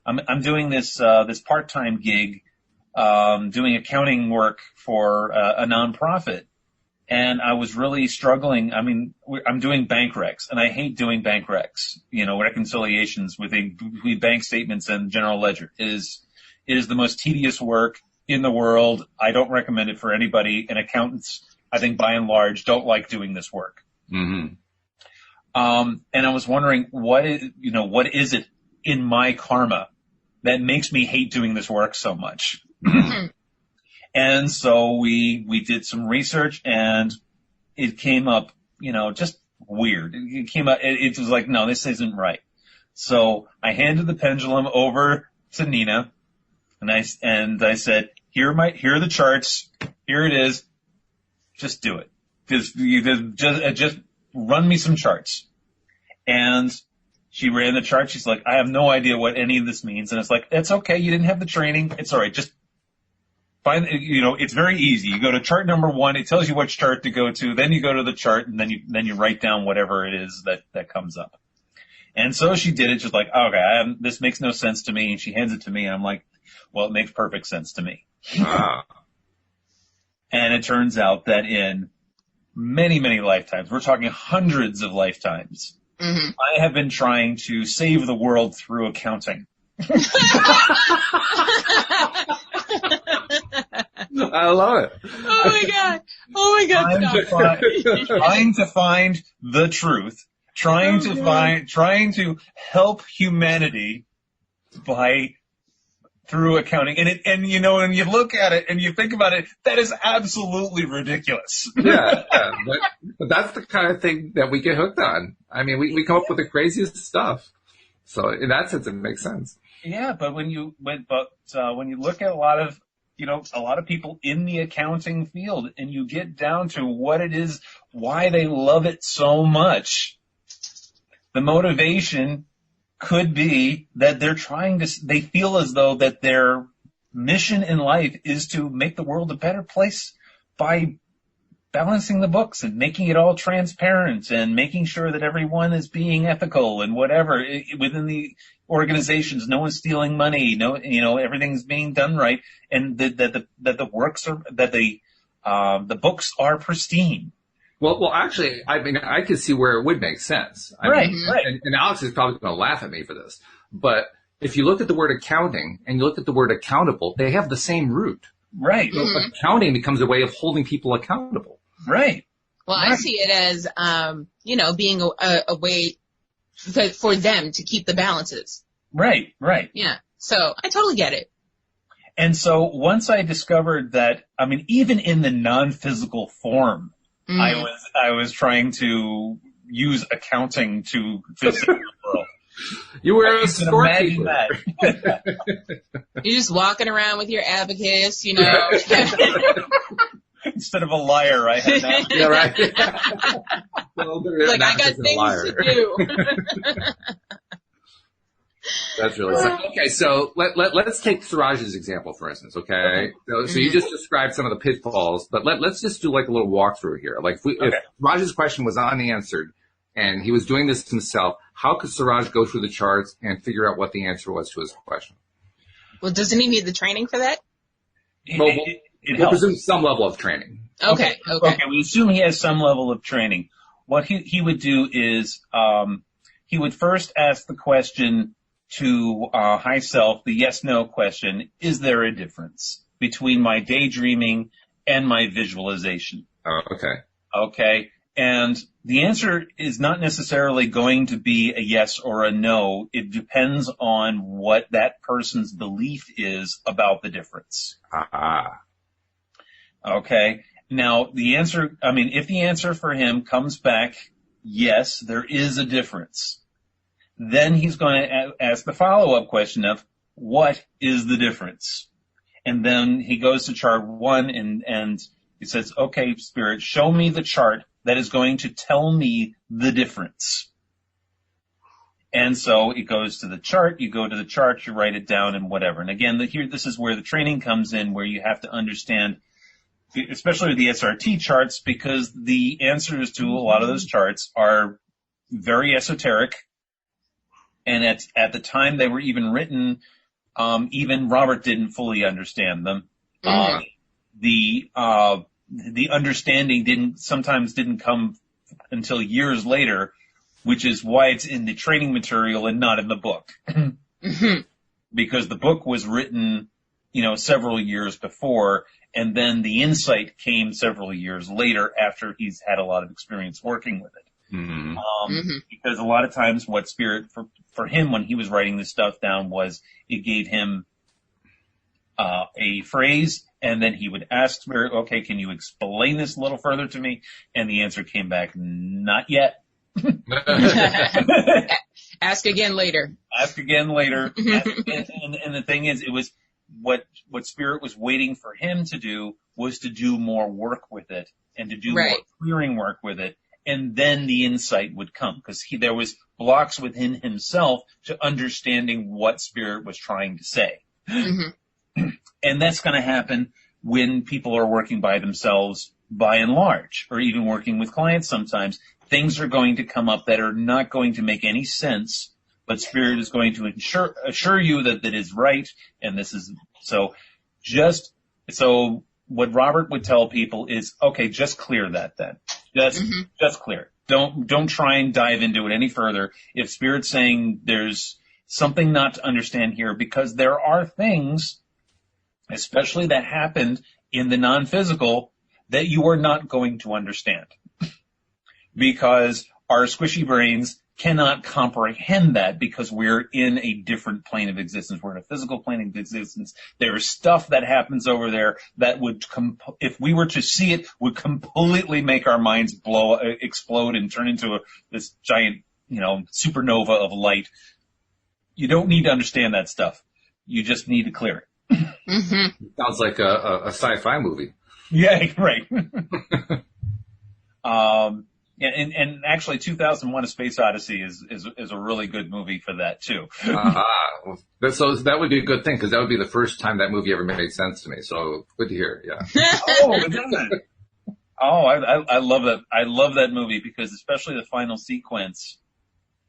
I'm doing this part-time gig, doing accounting work for a nonprofit, and I was really struggling. I mean, I'm doing bank recs, and I hate doing bank recs. Reconciliations between bank statements and general ledger is the most tedious work in the world. I don't recommend it for anybody, and accountants, I think by and large, don't like doing this work. Mm-hmm. And I was wondering what is it in my karma that makes me hate doing this work so much? And so we did some research, and it came up, just weird. It came up, it was like, no, this isn't right. So I handed the pendulum over to Nina, and I said, here are the charts. Here it is. Just do it. Just run me some charts. And she ran the chart. She's like, I have no idea what any of this means. And it's like, it's okay. You didn't have the training. It's all right. Just find, it's very easy. You go to chart number 1. It tells you which chart to go to. Then you go to the chart, and then you write down whatever it is that comes up. And so she did it. Just like, okay, this makes no sense to me. And she hands it to me, and I'm like, well, it makes perfect sense to me. And it turns out that in many, many lifetimes, we're talking hundreds of lifetimes, mm-hmm. I have been trying to save the world through accounting. I love it. Oh my God. Trying to find the truth, trying to help humanity through accounting. And when you look at it and you think about it, that is absolutely ridiculous. Yeah. But that's the kind of thing that we get hooked on. I mean, we come up with the craziest stuff. So in that sense, it makes sense. Yeah, but when you look at a lot of people in the accounting field, and you get down to what it is, why they love it so much, the motivation could be that they feel as though that their mission in life is to make the world a better place by balancing the books and making it all transparent and making sure that everyone is being ethical and whatever within the organizations. No one's stealing money. No, everything's being done right, and that the books are pristine. Well, actually, I mean, I could see where it would make sense. Right. And Alyx is probably going to laugh at me for this, but if you look at the word accounting and you look at the word accountable, they have the same root. Right. So accounting becomes a way of holding people accountable. Right. Well, I see it as, being a way for them to keep the balances. Right. Yeah. So I totally get it. And so once I discovered that, I mean, even in the non-physical form, I was trying to use accounting to save the world. You were a storekeeper. That. You're just walking around with your abacus, Instead of a liar, I had that. Yeah, right. Like, I got things to do. That's really sad. Okay, so let's take Suraj's example, for instance, okay? So you just described some of the pitfalls, but let's just do like a little walkthrough here. Like if Suraj's question was unanswered and he was doing this himself, how could Suraj go through the charts and figure out what the answer was to his question? Well, doesn't he need the training for that? We'll presume some level of training. Okay. We assume he has some level of training. What he would do is he would first ask the question to high self, the yes/no question: is there a difference between my daydreaming and my visualization? Oh, okay. Okay. And the answer is not necessarily going to be a yes or a no. It depends on what that person's belief is about the difference. Okay. Now, if the answer for him comes back, yes, there is a difference, then he's going to ask the follow-up question of, what is the difference? And then he goes to chart 1 and he says, okay, Spirit, show me the chart that is going to tell me the difference. And so it goes to the chart, you go to the chart, you write it down and whatever. And again, this is where the training comes in, where you have to understand especially with the SRT charts, because the answers to a lot of those charts are very esoteric. And at the time they were even written, even Robert didn't fully understand them. The understanding sometimes didn't come until years later, which is why it's in the training material and not in the book. Because the book was written, several years before, and then the insight came several years later after he's had a lot of experience working with it. Because a lot of times what Spirit, for him when he was writing this stuff down, was it gave him a phrase, and then he would ask Spirit, okay, can you explain this a little further to me? And the answer came back, not yet. Ask again later. Ask again later. And the thing is, it was what Spirit was waiting for him to do was to do more work with it and to do more clearing work with it. And then the insight would come, because there was blocks within himself to understanding what Spirit was trying to say. And that's going to happen when people are working by themselves by and large, or even working with clients sometimes. Things are going to come up that are not going to make any sense, but Spirit is going to assure you that that is right, and this is so. So what Robert would tell people is, okay, just clear that then. Just clear. Don't try and dive into it any further. If Spirit's saying there's something not to understand here, because there are things, especially that happened in the non-physical, that you are not going to understand. Because our squishy brains cannot comprehend that, because we're in a different plane of existence. We're in a physical plane of existence. There's stuff that happens over there that would, if we were to see it, would completely make our minds explode and turn into this giant, supernova of light. You don't need to understand that stuff. You just need to clear it. Sounds like a sci-fi movie. Yeah, right. And actually 2001: A Space Odyssey is a really good movie for that too. So that would be a good thing, because that would be the first time that movie ever made sense to me. So good to hear. Yeah. I love that. I love that movie, because especially the final sequence.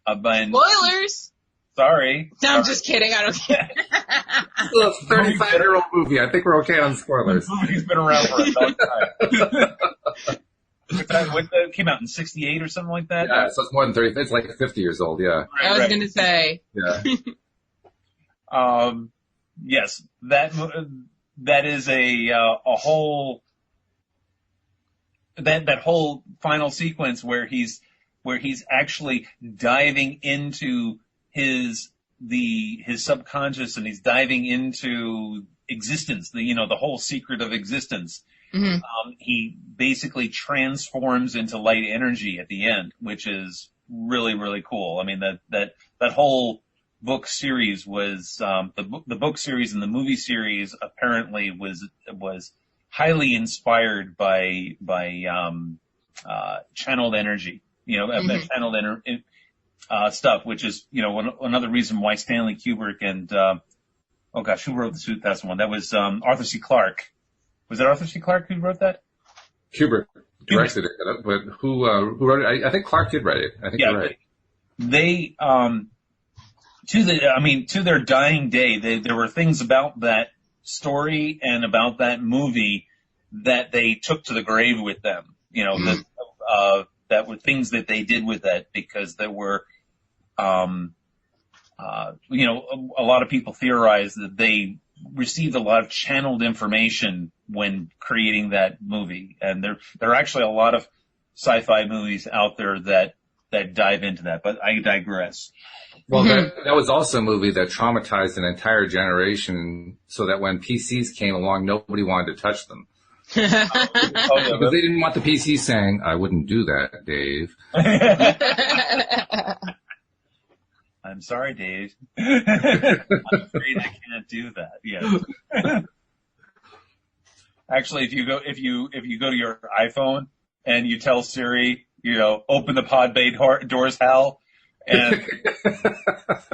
Spoilers. Sorry. No, I'm just kidding. I don't care. It's a 35-year-old movie. I think we're okay on spoilers. The movie's been around for a long time. What came out in 68 or something like that? Yeah, so it's more than 30. It's like 50 years old, yeah. I was going to say. Yeah. Yes, that is a whole, that whole final sequence where he's actually diving into his subconscious, and he's diving into existence, the whole secret of existence. He basically transforms into light energy at the end, which is really, really cool. I mean, that whole book series was, the book series and the movie series apparently was highly inspired by channeled energy, channeled stuff, which is, another reason why Stanley Kubrick and, who wrote the 2001? That was, Arthur C. Clarke. Was it Arthur C. Clarke who wrote that? Kubrick directed it, but who wrote it? I think Clarke did write it. I think you're right. They, to their dying day, there were things about that story and about that movie that they took to the grave with them. That were things that they did with that, because there were, a lot of people theorize that they received a lot of channeled information when creating that movie. And there are actually a lot of sci-fi movies out there that dive into that, but I digress. Well, that was also a movie that traumatized an entire generation, so that when PCs came along, nobody wanted to touch them. Because they didn't want the PC saying, "I wouldn't do that, Dave." I'm sorry, Dave. I'm afraid I can't do that. Yes. Actually, if you go to your iPhone and you tell Siri, open the pod bay doors, Hal, and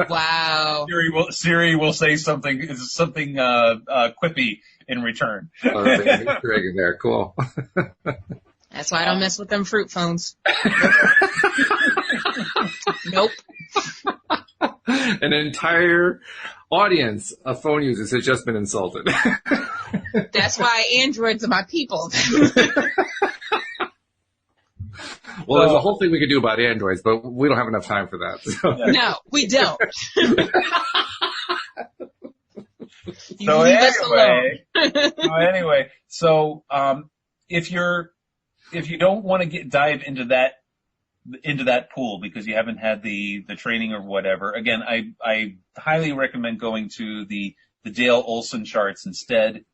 wow, Siri will say something quippy, in return. Oh, Easter egg in there. Cool. That's why I don't mess with them fruit phones. Nope. An entire audience of phone users has just been insulted. That's why androids are my people. Well, there's a whole thing we could do about androids, but we don't have enough time for that. So. No, we don't. You So leave us alone. anyway, if you don't want to dive into that pool because you haven't had the training or whatever, again, I highly recommend going to the Dale Olson charts instead,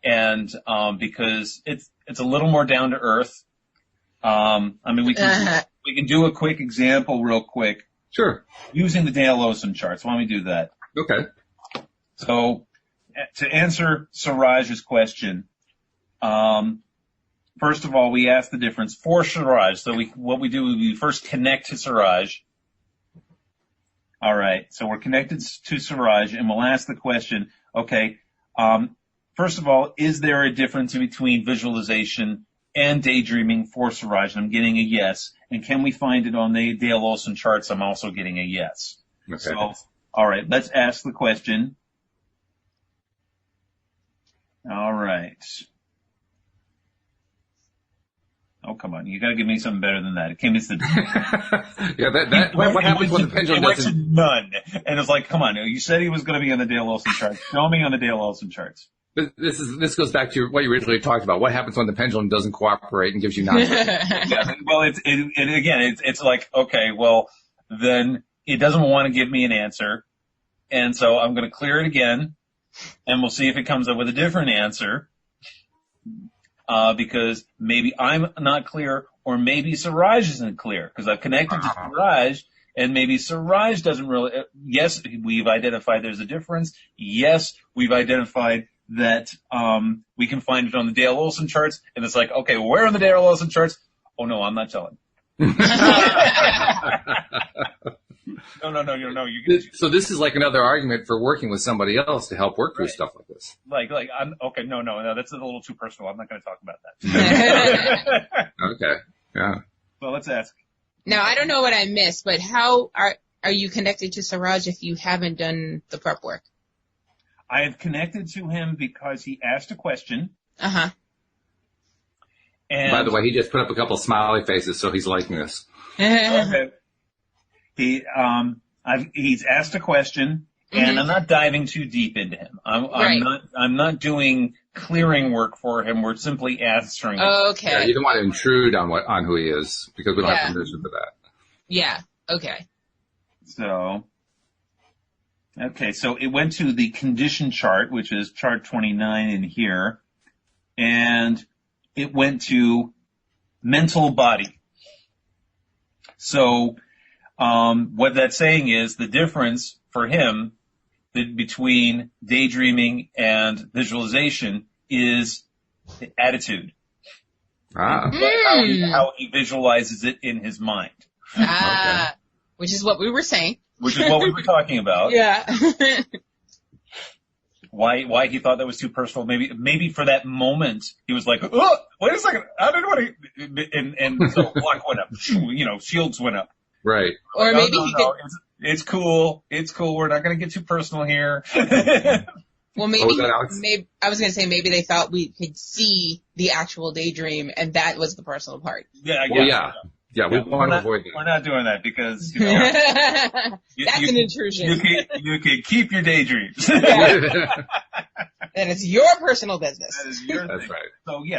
and because it's a little more down to earth. I mean, we can do a quick example real quick. Sure. Using the Dale Olson charts. Why don't we do that? Okay. So, to answer Suraj's question, first of all, we ask the difference for Suraj. So what we do is we first connect to Suraj. All right. So we're connected to Suraj, and we'll ask the question, okay, first of all, is there a difference between visualization and daydreaming for Suraj? And I'm getting a yes. And can we find it on the Dale Olson charts? I'm also getting a yes. Okay. So, all right, let's ask the question. All right. Oh, come on. You got to give me something better than that. It came as the yeah, what happens when the pendulum doesn't? None. And it's like, come on. You said he was going to be on the Dale Olson charts. Show me on the Dale Olson charts. This goes back to what you originally talked about. What happens when the pendulum doesn't cooperate and gives you nonsense? Yeah, well, it's like, okay, well, then it doesn't want to give me an answer. And so I'm going to clear it again, and we'll see if it comes up with a different answer. Because maybe I'm not clear, or maybe Suraj isn't clear, because I've connected to Suraj, and maybe Suraj doesn't really. Yes, we've identified there's a difference. Yes, we've identified that we can find it on the Dale Olson charts, and it's like, okay, where on the Dale Olson charts? Oh no, I'm not telling. No. So this is like another argument for working with somebody else to help work through stuff like this. I'm okay. No, that's a little too personal. I'm not going to talk about that. Okay. Yeah. Well, let's ask. Now, I don't know what I missed, but how are you connected to Suraj if you haven't done the prep work? I have connected to him because he asked a question. Uh-huh. And by the way, he just put up a couple of smiley faces, so he's liking this. Okay. He's asked a question, and I'm not diving too deep into him. I'm not doing clearing work for him. We're simply answering. Okay. Yeah, you don't want to intrude on who he is because we don't have permission for that. Yeah. Okay. So it went to the condition chart, which is chart 29 in here, and it went to mental body. So what that's saying is the difference for him between daydreaming and visualization is attitude. How he visualizes it in his mind. Okay. Which is what we were saying. Which is what we were talking about. Yeah. Why he thought that was too personal. Maybe for that moment he was like, oh, wait a second, I don't know what and so block went up. Shields went up. Right. Or like, maybe it's cool. We're not going to get too personal here. Well, maybe I was going to say maybe they thought we could see the actual daydream, and that was the personal part. Yeah, we want to avoid that. We're not doing that because that's an intrusion. You can keep your daydreams. And it's your personal business. That is your That's thing. right.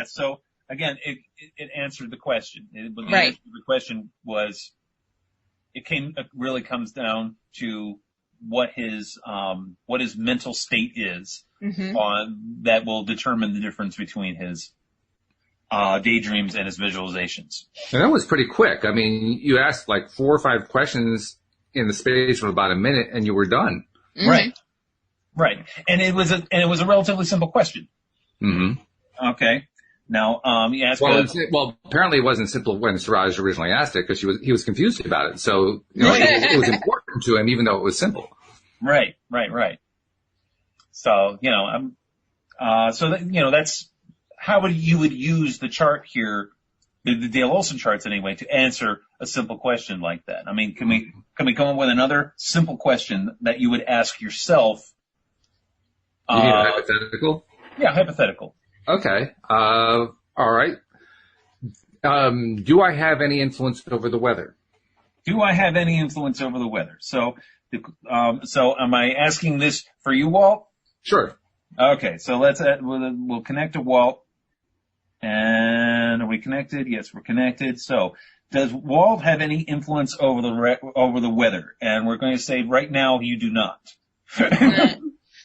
So again, it answered the question. Right. The question was, it really comes down to what his mental state is that will determine the difference between his daydreams and his visualizations. And that was pretty quick. I mean, you asked like 4 or 5 questions in the space of about a minute, and you were done. Mm-hmm. Right. And it was a relatively simple question. Mm-hmm. Okay. Now, you asked. Well, apparently it wasn't simple when Suraj originally asked it because he was confused about it. So it was important to him, even though it was simple. Right. So So that, that's how you would use the chart here, the Dale Olson charts anyway, to answer a simple question like that. I mean, can we come up with another simple question that you would ask yourself? You need a hypothetical? Yeah, hypothetical. Okay. All right. Do I have any influence over the weather? Do I have any influence over the weather? So am I asking this for you, Walt? Sure. Okay, so we'll connect to Walt. And are we connected? Yes, we're connected. So, does Walt have any influence over the weather? And we're going to say right now you do not.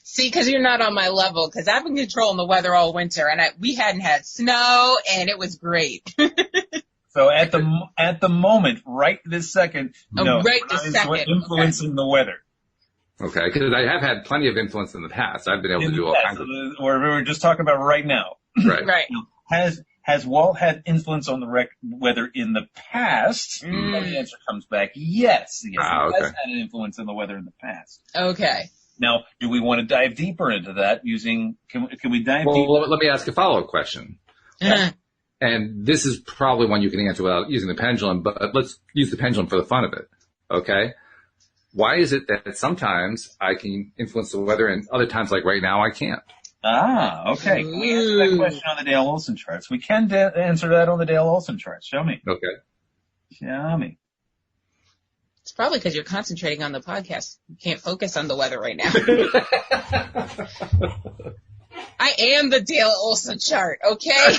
See, because you're not on my level, because I've been controlling the weather all winter, and we hadn't had snow, and it was great. So at the moment, right this second, no, right this second, influencing the weather. Okay, because I have had plenty of influence in the past. I've been able to do all kinds of. Or we're just talking about right now. Right. Right. Has Walt had influence on the weather in the past? And the answer comes back yes. Yes, he has had an influence on the weather in the past. Okay. Now, do we want to dive deeper into that using? Can we dive deeper? Well, let me ask a follow-up question. And this is probably one you can answer without using the pendulum, but let's use the pendulum for the fun of it. Okay. Why is it that sometimes I can influence the weather and other times, like right now, I can't? Okay. Can we answer that question on the Dale Olson charts? We can answer that on the Dale Olson charts. Show me. Okay. Show me. It's probably because you're concentrating on the podcast. You can't focus on the weather right now. I am the Dale Olson chart, okay?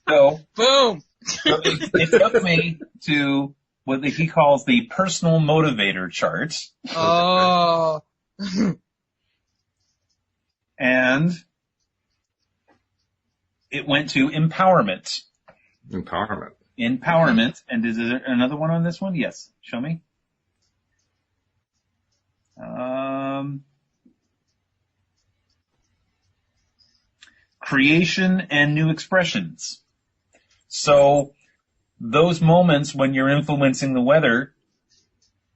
So, boom. So it took me to what he calls the personal motivator chart. Oh. And it went to empowerment. Empowerment. And is there another one on this one? Yes. Show me. Creation and new expressions. So those moments when you're influencing the weather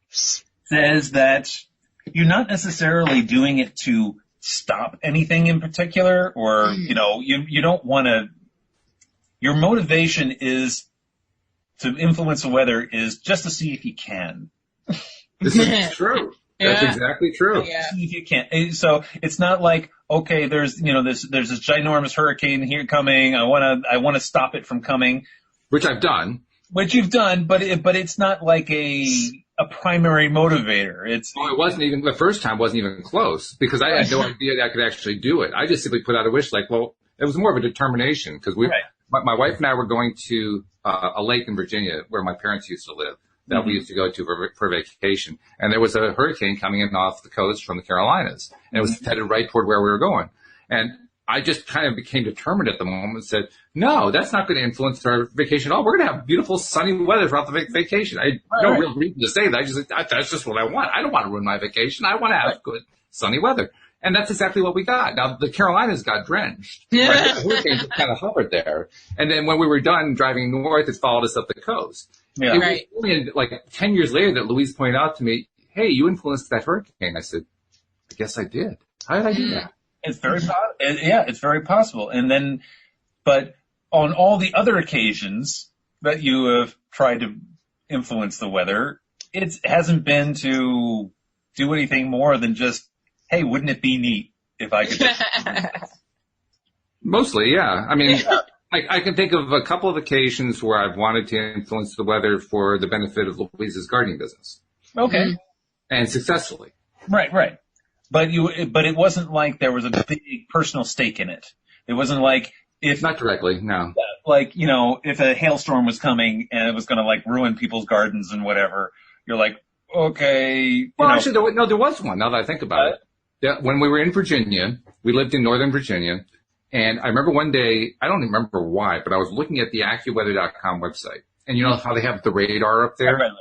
says that you're not necessarily doing it to stop anything in particular, or, you don't want to, your motivation is to influence the weather is just to see if you can. This is true. That's exactly true. Yeah. See if you can. So it's not like, okay, there's this ginormous hurricane here coming. I want to stop it from coming. Which I've done. Which you've done, but it's not like a primary motivator. It wasn't even, the first time wasn't even close, because I had no idea that I could actually do it. I just simply put out a wish, it was more of a determination, because my wife and I were going to a lake in Virginia where my parents used to live, that we used to go to for vacation. And there was a hurricane coming in off the coast from the Carolinas, and it was headed right toward where we were going. And I just kind of became determined at the moment and said, no, that's not going to influence our vacation at all. We're going to have beautiful sunny weather throughout the vacation. I had no real reason to say that. That's just what I want. I don't want to ruin my vacation. I want to have good sunny weather. And that's exactly what we got. Now, the Carolinas got drenched. Right? The hurricane just kind of hovered there. And then when we were done driving north, it followed us up the coast. Yeah. It was only 10 years later that Louise pointed out to me, hey, you influenced that hurricane. I said, I guess I did. How did I do that? It's very it's very possible. And then, but on all the other occasions that you have tried to influence the weather, it hasn't been to do anything more than just, hey, wouldn't it be neat if I could? Mostly, yeah. I mean, I can think of a couple of occasions where I've wanted to influence the weather for the benefit of Louise's gardening business. Okay. And successfully. Right. But it wasn't like there was a big personal stake in it. It wasn't like not directly, no. Like, if a hailstorm was coming and it was going to ruin people's gardens and whatever, you're like, okay. Well, actually, there was one now that I think about it. Yeah, when we were in Virginia, we lived in Northern Virginia, and I remember one day, I don't remember why, but I was looking at the AccuWeather.com website, and you know how they have the radar up there? Right.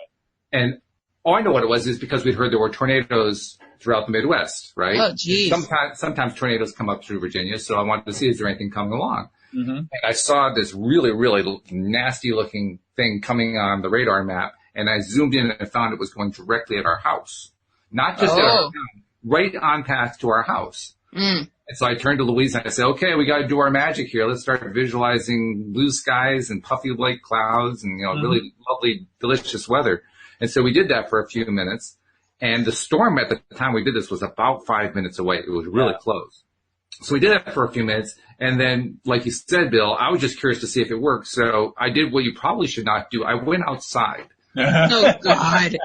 And all I know what it was is because we'd heard there were tornadoes throughout the Midwest, right? Oh, geez. Sometimes tornadoes come up through Virginia, so I wanted to see, is there anything coming along? Mm-hmm. And I saw this really, really nasty looking thing coming on the radar map, and I zoomed in and I found it was going directly at our house. Not just at our town, right on path to our house. And so I turned to Louise and I said, okay, we got to do our magic here. Let's start visualizing blue skies and puffy white clouds and, really lovely, delicious weather. And so we did that for a few minutes. And the storm at the time we did this was about 5 minutes away. It was really close. So we did that for a few minutes. And then, like you said, Bill, I was just curious to see if it worked. So I did what you probably should not do. I went outside. Oh, God.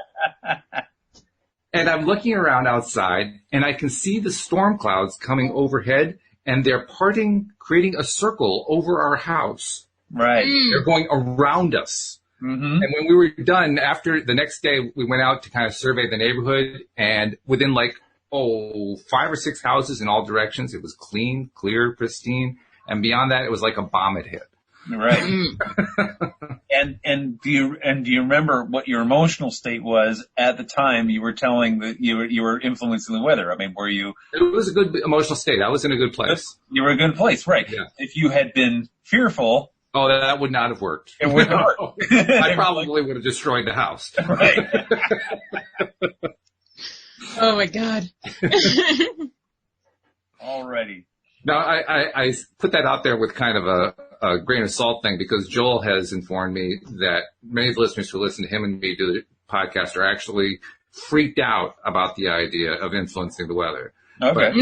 And I'm looking around outside, and I can see the storm clouds coming overhead, and they're parting, creating a circle over our house. Right. They're going around us. And when we were done, after the next day, we went out to kind of survey the neighborhood, and within 5 or 6 houses in all directions, it was clean, clear, pristine, and beyond that, it was like a bomb had hit. Right. And do you remember what your emotional state was at the time you were telling that you were influencing the weather? I mean, were you? It was a good emotional state. I was in a good place. You were in a good place, right? Yeah. If you had been fearful, oh, that would not have worked. It wouldn't have worked. I probably would have destroyed the house. Right. Oh my God. Alrighty. Now, I put that out there with kind of a grain of salt thing because Joel has informed me that many of the listeners who listen to him and me do the podcast are actually freaked out about the idea of influencing the weather. Okay.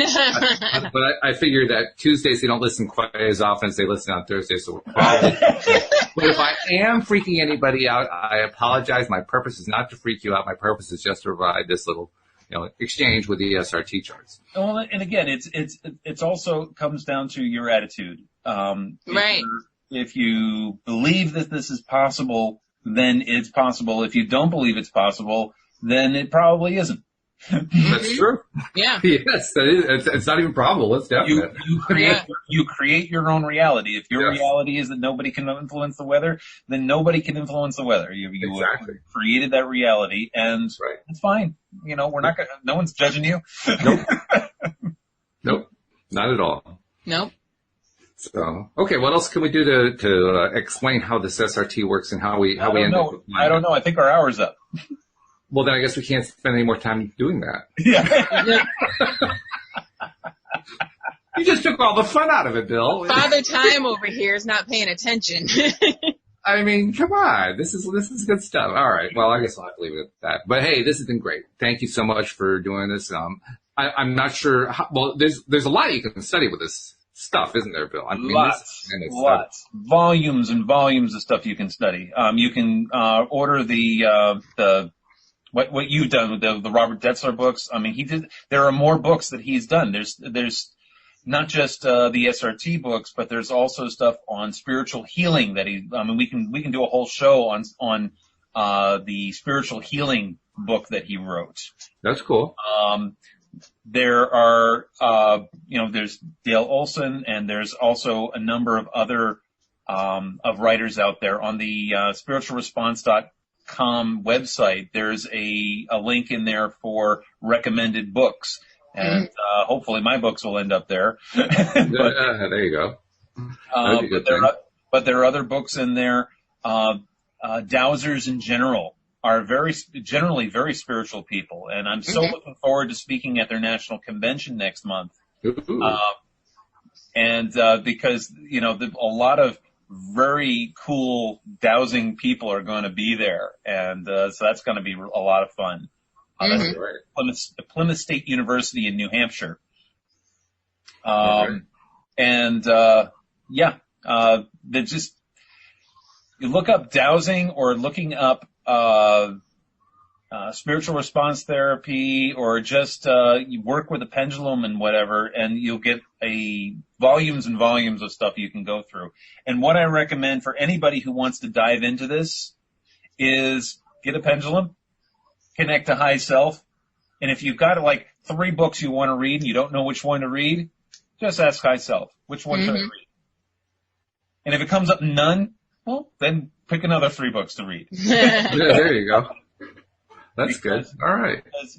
But I figure that Tuesdays they don't listen quite as often as they listen on Thursdays, so we're probably. But if I am freaking anybody out, I apologize. My purpose is not to freak you out. My purpose is just to provide this little exchange with the SRT charts. Well, and again, it's also comes down to your attitude. Right. If you believe that this is possible, then it's possible. If you don't believe it's possible, then it probably isn't. That's true. Yeah. Yes, that is. It's not even probable. It's definite. You create your own reality. If your reality is that nobody can influence the weather, then nobody can influence the weather. You exactly created that reality, and it's fine. We're not gonna. No one's judging you. Nope. Nope. Not at all. Nope. So, okay, what else can we do to explain how this SRT works and how we end up? I don't know. I think our hour's up. Well, then I guess we can't spend any more time doing that. Yeah. You just took all the fun out of it, Bill. Father Time over here is not paying attention. I mean, come on. This is good stuff. All right. Well, I guess I'll have to leave it at that. But hey, this has been great. Thank you so much for doing this. I'm not sure there's a lot you can study with this stuff, isn't there, Bill? I mean, lots. Volumes and volumes of stuff you can study. You can order the what you've done with the Robert Detzler books. I mean, there are more books that he's done. There's not just the SRT books, but there's also stuff on spiritual healing that we can do a whole show on the spiritual healing book that he wrote. That's cool. There are there's Dale Olson, and there's also a number of other of writers out there on the spiritualresponse.com website. There's a link in there for recommended books, and hopefully my books will end up there. There you go. But there are other books in there. Dowsers in general are generally very spiritual people, and I'm so looking forward to speaking at their national convention next month. Because a lot of very cool dowsing people are going to be there, and so that's going to be a lot of fun. That's Plymouth State University in New Hampshire. You look up dowsing or looking up spiritual response therapy, or just you work with a pendulum and whatever, and you'll get volumes and volumes of stuff you can go through. And what I recommend for anybody who wants to dive into this is get a pendulum, connect to high self, and if you've got 3 books you want to read and you don't know which one to read, just ask high self, which one should I read? And if it comes up none, well, then pick another 3 books to read. There you go. That's good. All right. Because,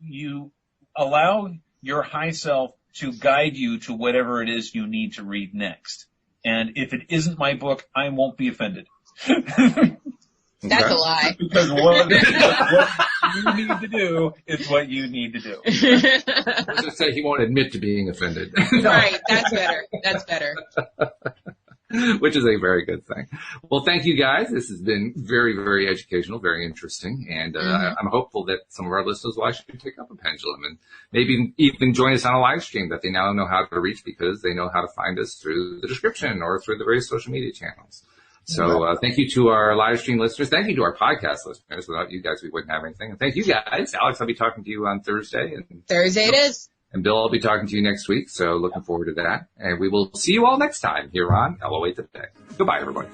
you allow your high self to guide you to whatever it is you need to read next. And if it isn't my book, I won't be offended. That's a lie. Because what you need to do is what you need to do. Let's just say he won't admit to being offended. Right, that's better. That's better. Which is a very good thing. Well, thank you guys. This has been very, very educational, very interesting. And I'm hopeful that some of our listeners will actually pick up a Pendulum and maybe even join us on a live stream that they now know how to reach because they know how to find us through the description or through the various social media channels. So thank you to our live stream listeners. Thank you to our podcast listeners. Without you guys, we wouldn't have anything. And thank you guys. Alyx, I'll be talking to you on Thursday. Thursday it is. And Bill, I'll be talking to you next week. So looking forward to that. And we will see you all next time here on LOA Today. Goodbye, everybody.